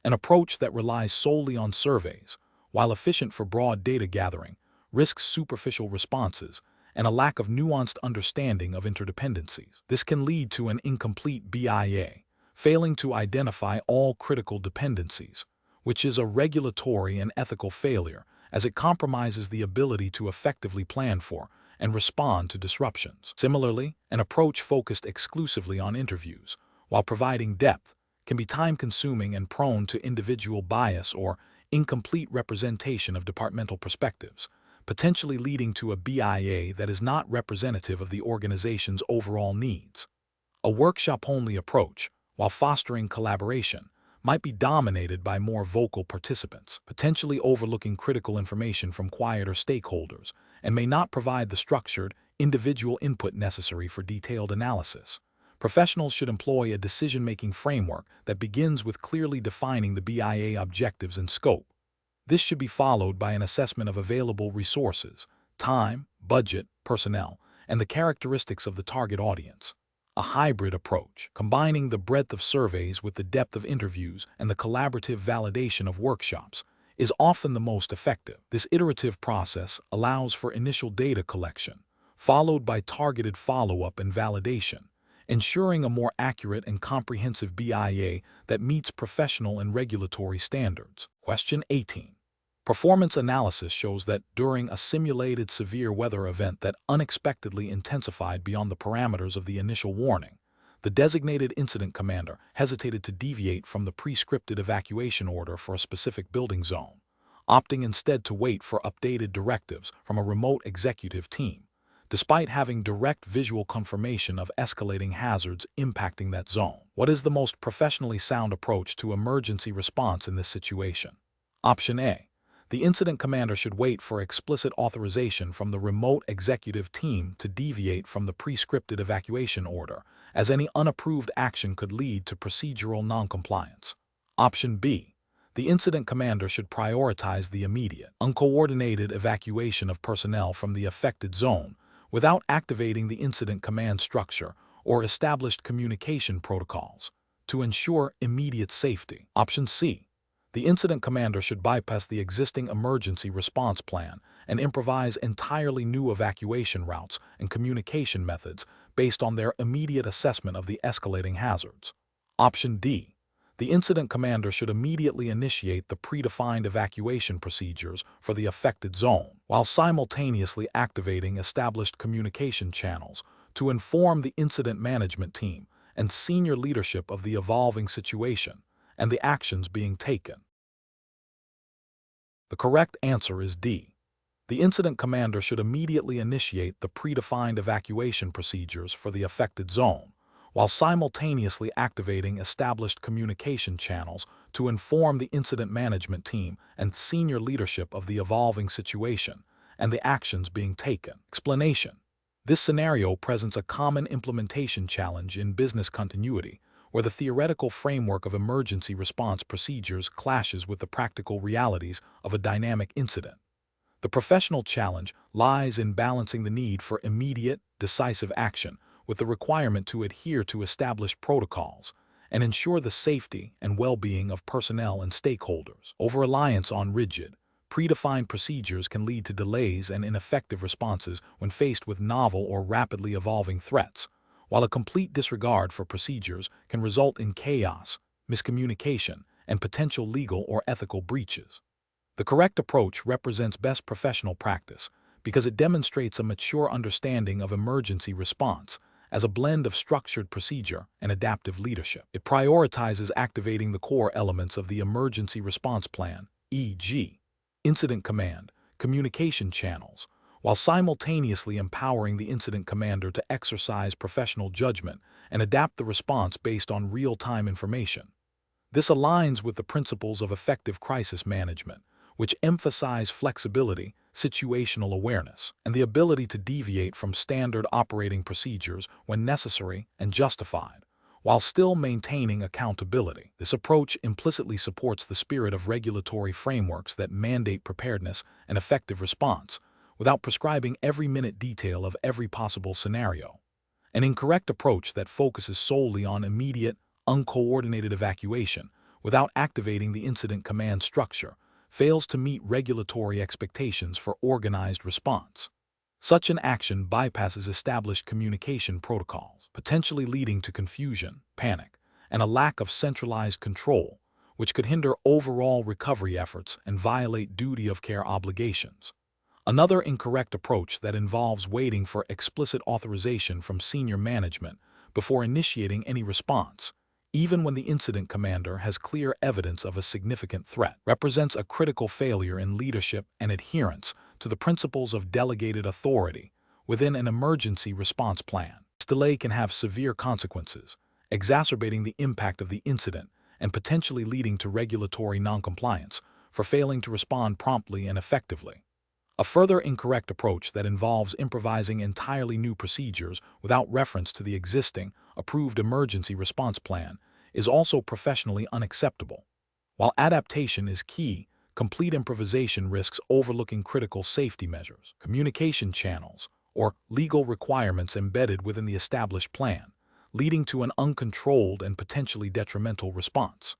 An approach that relies solely on surveys, while efficient for broad data gathering, risks superficial responses and a lack of nuanced understanding of interdependencies. This can lead to an incomplete BIA, failing to identify all critical dependencies, which is a regulatory and ethical failure as it compromises the ability to effectively plan for and respond to disruptions. Similarly, an approach focused exclusively on interviews, while providing depth, can be time-consuming and prone to individual bias or incomplete representation of departmental perspectives, potentially leading to a BIA that is not representative of the organization's overall needs. A workshop-only approach, while fostering collaboration, might be dominated by more vocal participants, potentially overlooking critical information from quieter stakeholders, and may not provide the structured, individual input necessary for detailed analysis. Professionals should employ a decision-making framework that begins with clearly defining the BIA objectives and scope. This should be followed by an assessment of available resources, time, budget, personnel, and the characteristics of the target audience. A hybrid approach, combining the breadth of surveys with the depth of interviews and the collaborative validation of workshops, is often the most effective. This iterative process allows for initial data collection, followed by targeted follow-up and validation, ensuring a more accurate and comprehensive BIA that meets professional and regulatory standards. Question 18. Performance analysis shows that during a simulated severe weather event that unexpectedly intensified beyond the parameters of the initial warning, the designated incident commander hesitated to deviate from the pre-scripted evacuation order for a specific building zone, opting instead to wait for updated directives from a remote executive team, despite having direct visual confirmation of escalating hazards impacting that zone. What is the most professionally sound approach to emergency response in this situation? Option A. The incident commander should wait for explicit authorization from the remote executive team to deviate from the prescripted evacuation order, as any unapproved action could lead to procedural noncompliance. Option B. The incident commander should prioritize the immediate, uncoordinated evacuation of personnel from the affected zone without activating the incident command structure or established communication protocols to ensure immediate safety. Option C. The incident commander should bypass the existing emergency response plan and improvise entirely new evacuation routes and communication methods based on their immediate assessment of the escalating hazards. Option D. The incident commander should immediately initiate the predefined evacuation procedures for the affected zone, while simultaneously activating established communication channels to inform the incident management team and senior leadership of the evolving situation and the actions being taken. The correct answer is D. The incident commander should immediately initiate the predefined evacuation procedures for the affected zone, while simultaneously activating established communication channels to inform the incident management team and senior leadership of the evolving situation and the actions being taken. Explanation. This scenario presents a common implementation challenge in business continuity, where the theoretical framework of emergency response procedures clashes with the practical realities of a dynamic incident. The professional challenge lies in balancing the need for immediate, decisive action with the requirement to adhere to established protocols and ensure the safety and well-being of personnel and stakeholders. Over-reliance on rigid, predefined procedures can lead to delays and ineffective responses when faced with novel or rapidly evolving threats, while a complete disregard for procedures can result in chaos, miscommunication, and potential legal or ethical breaches. The correct approach represents best professional practice because it demonstrates a mature understanding of emergency response as a blend of structured procedure and adaptive leadership. It prioritizes activating the core elements of the emergency response plan, e.g., incident command, communication channels, while simultaneously empowering the incident commander to exercise professional judgment and adapt the response based on real-time information. This aligns with the principles of effective crisis management, which emphasize flexibility, situational awareness, and the ability to deviate from standard operating procedures when necessary and justified, while still maintaining accountability. This approach implicitly supports the spirit of regulatory frameworks that mandate preparedness and effective response, without prescribing every minute detail of every possible scenario. An incorrect approach that focuses solely on immediate, uncoordinated evacuation without activating the incident command structure fails to meet regulatory expectations for organized response. Such an action bypasses established communication protocols, potentially leading to confusion, panic, and a lack of centralized control, which could hinder overall recovery efforts and violate duty of care obligations. Another incorrect approach that involves waiting for explicit authorization from senior management before initiating any response, even when the incident commander has clear evidence of a significant threat, represents a critical failure in leadership and adherence to the principles of delegated authority within an emergency response plan. This delay can have severe consequences, exacerbating the impact of the incident and potentially leading to regulatory noncompliance for failing to respond promptly and effectively. A further incorrect approach that involves improvising entirely new procedures without reference to the existing, approved emergency response plan is also professionally unacceptable. While adaptation is key, complete improvisation risks overlooking critical safety measures, communication channels, or legal requirements embedded within the established plan, leading to an uncontrolled and potentially detrimental response.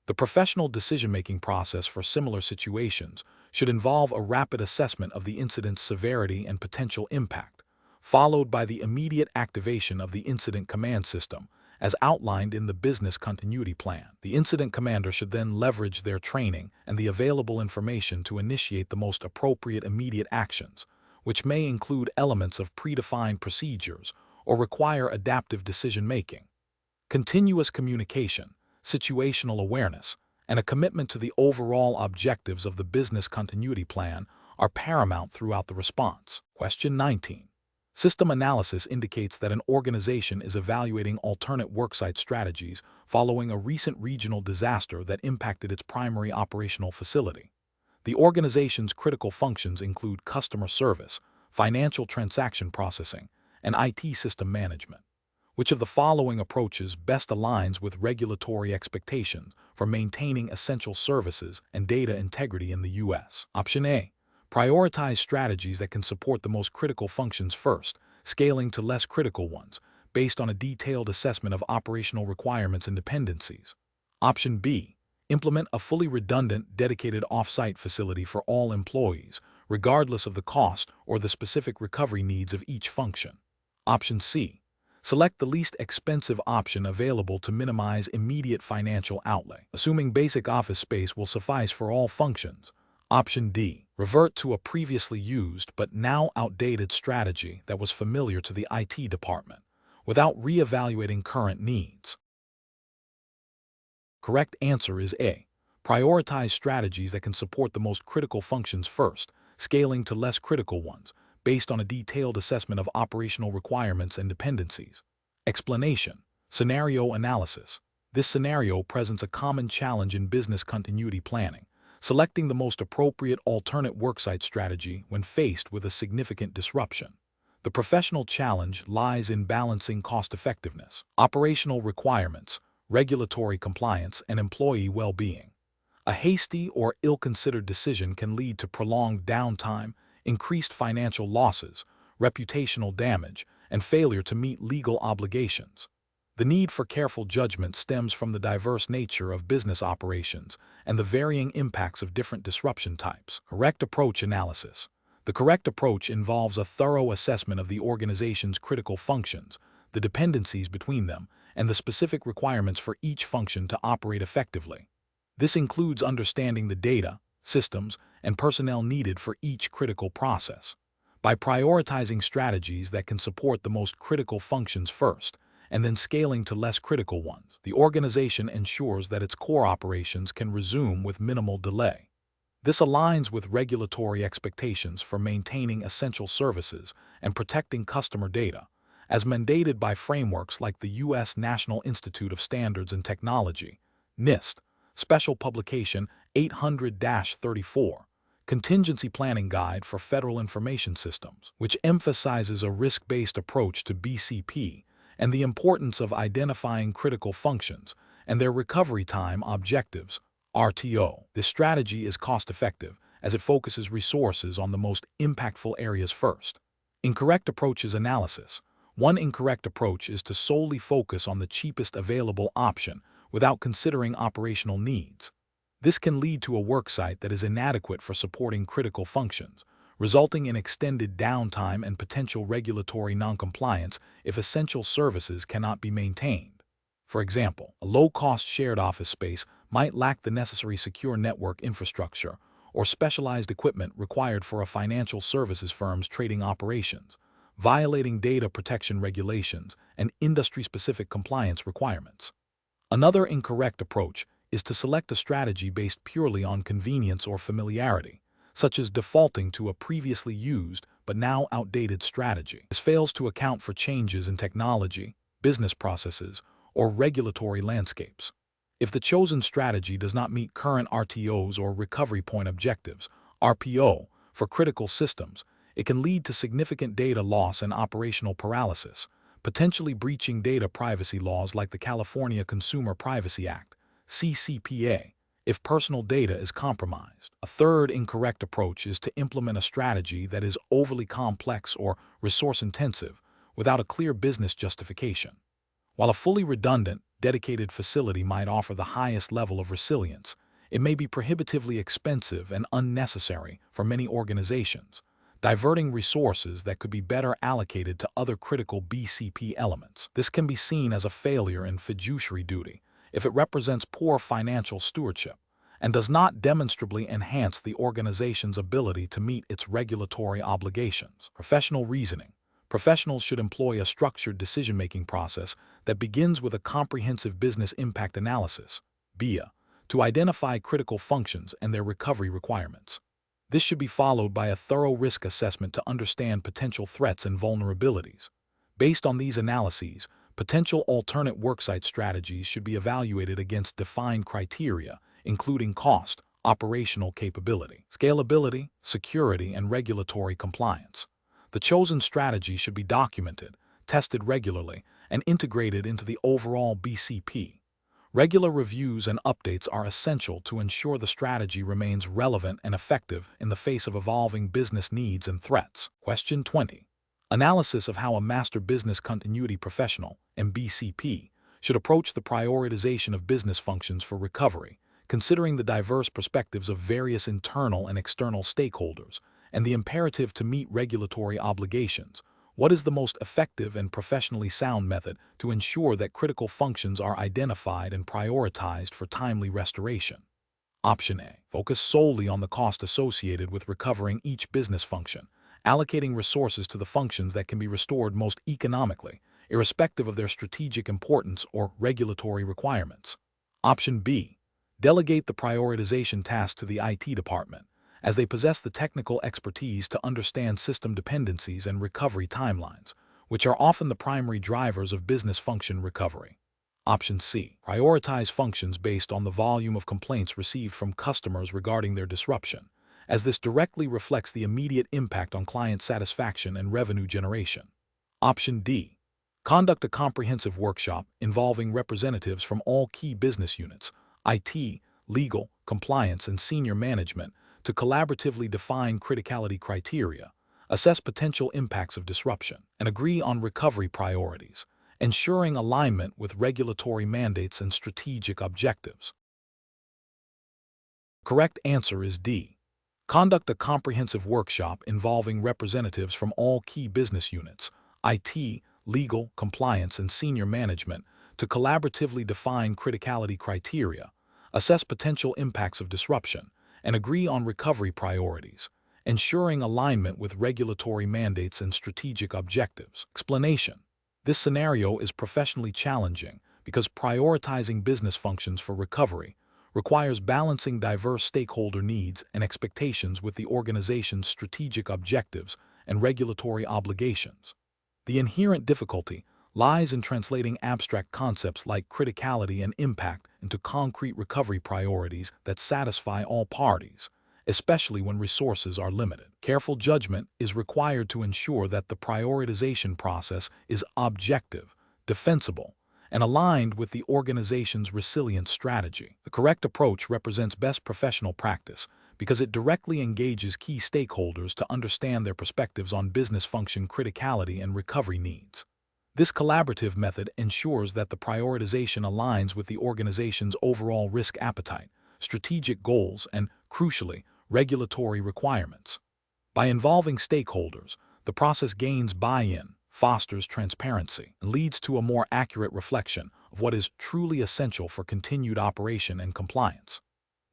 The professional decision-making process for similar situations should involve a rapid assessment of the incident's severity and potential impact, followed by the immediate activation of the incident command system, as outlined in the business continuity plan. The incident commander should then leverage their training and the available information to initiate the most appropriate immediate actions, which may include elements of predefined procedures or require adaptive decision-making. Continuous communication, situational awareness, and a commitment to the overall objectives of the business continuity plan are paramount throughout the response. Question 19. System analysis indicates that an organization is evaluating alternate worksite strategies following a recent regional disaster that impacted its primary operational facility. The organization's critical functions include customer service, financial transaction processing, and IT system management. Which of the following approaches best aligns with regulatory expectations for maintaining essential services and data integrity in the U.S.? Option A. Prioritize strategies that can support the most critical functions first, scaling to less critical ones, based on a detailed assessment of operational requirements and dependencies. Option B. Implement a fully redundant, dedicated off-site facility for all employees, regardless of the cost or the specific recovery needs of each function. Option C. Select the least expensive option available to minimize immediate financial outlay, assuming basic office space will suffice for all functions. Option D. Revert to a previously used but now outdated strategy that was familiar to the IT department, without re-evaluating current needs. Correct answer is A. Prioritize strategies that can support the most critical functions first, scaling to less critical ones, based on a detailed assessment of operational requirements and dependencies. Explanation. Scenario analysis. This scenario presents a common challenge in business continuity planning, selecting the most appropriate alternate worksite strategy when faced with a significant disruption. The professional challenge lies in balancing cost-effectiveness, operational requirements, regulatory compliance, and employee well-being. A hasty or ill-considered decision can lead to prolonged downtime, increased financial losses, reputational damage, and failure to meet legal obligations. The need for careful judgment stems from the diverse nature of business operations and the varying impacts of different disruption types. Correct approach analysis. The correct approach involves a thorough assessment of the organization's critical functions, the dependencies between them, and the specific requirements for each function to operate effectively. This includes understanding the data, systems, and personnel needed for each critical process. By prioritizing strategies that can support the most critical functions first, and then scaling to less critical ones, the organization ensures that its core operations can resume with minimal delay. This aligns with regulatory expectations for maintaining essential services and protecting customer data, as mandated by frameworks like the U.S. National Institute of Standards and Technology, NIST, Special Publication 800-34, Contingency Planning Guide for Federal Information Systems, which emphasizes a risk-based approach to BCP and the importance of identifying critical functions and their recovery time objectives, RTO. This strategy is cost-effective as it focuses resources on the most impactful areas first. Incorrect approaches analysis. One incorrect approach is to solely focus on the cheapest available option without considering operational needs. This can lead to a worksite that is inadequate for supporting critical functions, resulting in extended downtime and potential regulatory noncompliance if essential services cannot be maintained. For example, a low-cost shared office space might lack the necessary secure network infrastructure or specialized equipment required for a financial services firm's trading operations, violating data protection regulations and industry-specific compliance requirements. Another incorrect approach is to select a strategy based purely on convenience or familiarity, such as defaulting to a previously used but now outdated strategy. This fails to account for changes in technology, business processes, or regulatory landscapes. If the chosen strategy does not meet current RTOs or recovery point objectives, RPO, for critical systems, it can lead to significant data loss and operational paralysis, potentially breaching data privacy laws like the California Consumer Privacy Act, CCPA, if personal data is compromised. A third incorrect approach is to implement a strategy that is overly complex or resource-intensive without a clear business justification. While a fully redundant, dedicated facility might offer the highest level of resilience, it may be prohibitively expensive and unnecessary for many organizations, diverting resources that could be better allocated to other critical BCP elements. This can be seen as a failure in fiduciary duty if it represents poor financial stewardship and does not demonstrably enhance the organization's ability to meet its regulatory obligations. Professional reasoning. Professionals should employ a structured decision-making process that begins with a comprehensive business impact analysis, BIA, to identify critical functions and their recovery requirements. This should be followed by a thorough risk assessment to understand potential threats and vulnerabilities. Based on these analyses, potential alternate worksite strategies should be evaluated against defined criteria, including cost, operational capability, scalability, security, and regulatory compliance. The chosen strategy should be documented, tested regularly, and integrated into the overall BCP. Regular reviews and updates are essential to ensure the strategy remains relevant and effective in the face of evolving business needs and threats. Question 20. Analysis of how a master business continuity professional, MBCP, should approach the prioritization of business functions for recovery, considering the diverse perspectives of various internal and external stakeholders and the imperative to meet regulatory obligations. What is the most effective and professionally sound method to ensure that critical functions are identified and prioritized for timely restoration? Option A. Focus solely on the cost associated with recovering each business function, allocating resources to the functions that can be restored most economically, irrespective of their strategic importance or regulatory requirements. Option B. Delegate the prioritization task to the IT department, as they possess the technical expertise to understand system dependencies and recovery timelines, which are often the primary drivers of business function recovery. Option C. Prioritize functions based on the volume of complaints received from customers regarding their disruption, as this directly reflects the immediate impact on client satisfaction and revenue generation. Option D. Conduct a comprehensive workshop involving representatives from all key business units, IT, legal, compliance, and senior management, to collaboratively define criticality criteria, assess potential impacts of disruption, and agree on recovery priorities, ensuring alignment with regulatory mandates and strategic objectives. The correct answer is D. Conduct a comprehensive workshop involving representatives from all key business units, IT, legal, compliance, and senior management, to collaboratively define criticality criteria, assess potential impacts of disruption, and agree on recovery priorities, ensuring alignment with regulatory mandates and strategic objectives. Explanation. This scenario is professionally challenging because prioritizing business functions for recovery requires balancing diverse stakeholder needs and expectations with the organization's strategic objectives and regulatory obligations. The inherent difficulty lies in translating abstract concepts like criticality and impact into concrete recovery priorities that satisfy all parties, especially when resources are limited. Careful judgment is required to ensure that the prioritization process is objective, defensible, and aligned with the organization's resilience strategy. The correct approach represents best professional practice because it directly engages key stakeholders to understand their perspectives on business function criticality and recovery needs. This collaborative method ensures that the prioritization aligns with the organization's overall risk appetite, strategic goals, and, crucially, regulatory requirements. By involving stakeholders, the process gains buy-in, fosters transparency, and leads to a more accurate reflection of what is truly essential for continued operation and compliance.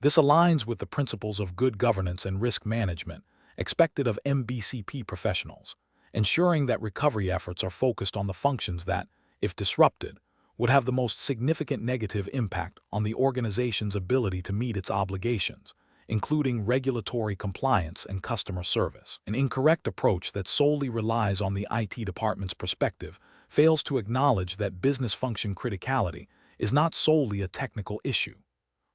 This aligns with the principles of good governance and risk management expected of MBCP professionals, ensuring that recovery efforts are focused on the functions that, if disrupted, would have the most significant negative impact on the organization's ability to meet its obligations, including regulatory compliance and customer service. An incorrect approach that solely relies on the IT department's perspective fails to acknowledge that business function criticality is not solely a technical issue.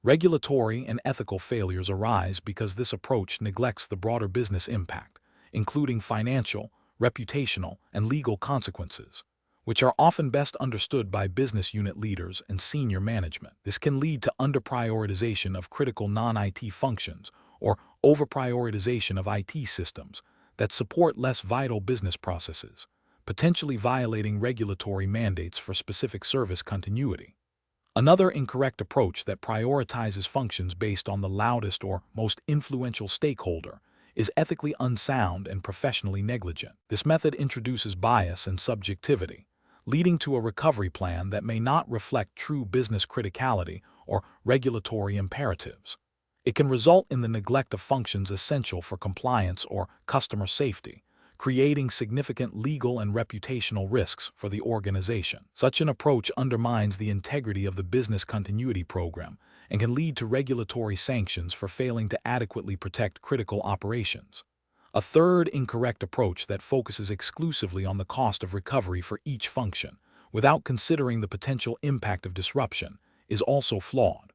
Regulatory and ethical failures arise because this approach neglects the broader business impact, including financial, reputational, and legal consequences, which are often best understood by business unit leaders and senior management. This can lead to underprioritization of critical non-IT functions or overprioritization of IT systems that support less vital business processes, potentially violating regulatory mandates for specific service continuity. Another incorrect approach that prioritizes functions based on the loudest or most influential stakeholder is ethically unsound and professionally negligent. This method introduces bias and subjectivity, leading to a recovery plan that may not reflect true business criticality or regulatory imperatives. It can result in the neglect of functions essential for compliance or customer safety, creating significant legal and reputational risks for the organization. Such an approach undermines the integrity of the business continuity program and can lead to regulatory sanctions for failing to adequately protect critical operations. A third incorrect approach that focuses exclusively on the cost of recovery for each function, without considering the potential impact of disruption, is also flawed.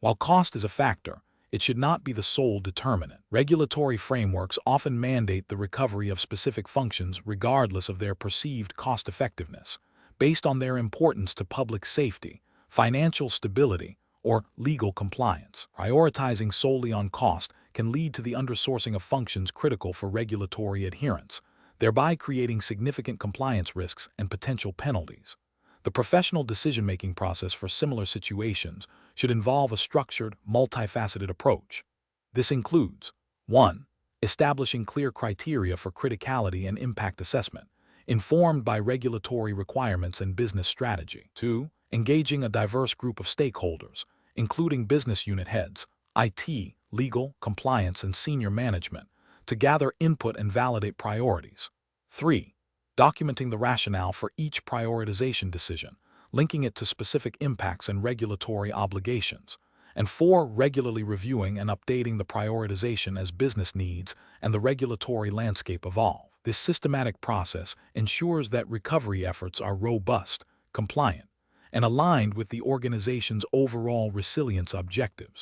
While cost is a factor, it should not be the sole determinant. Regulatory frameworks often mandate the recovery of specific functions regardless of their perceived cost-effectiveness, based on their importance to public safety, financial stability, or legal compliance. Prioritizing solely on cost can lead to the undersourcing of functions critical for regulatory adherence, thereby creating significant compliance risks and potential penalties. The professional decision-making process for similar situations should involve a structured, multifaceted approach. This includes 1. Establishing clear criteria for criticality and impact assessment, informed by regulatory requirements and business strategy. 2. Engaging a diverse group of stakeholders, including business unit heads, IT, legal, compliance, and senior management, to gather input and validate priorities. 3. Documenting the rationale for each prioritization decision, linking it to specific impacts and regulatory obligations. And 4. Regularly reviewing and updating the prioritization as business needs and the regulatory landscape evolve. This systematic process ensures that recovery efforts are robust, compliant, and aligned with the organization's overall resilience objectives.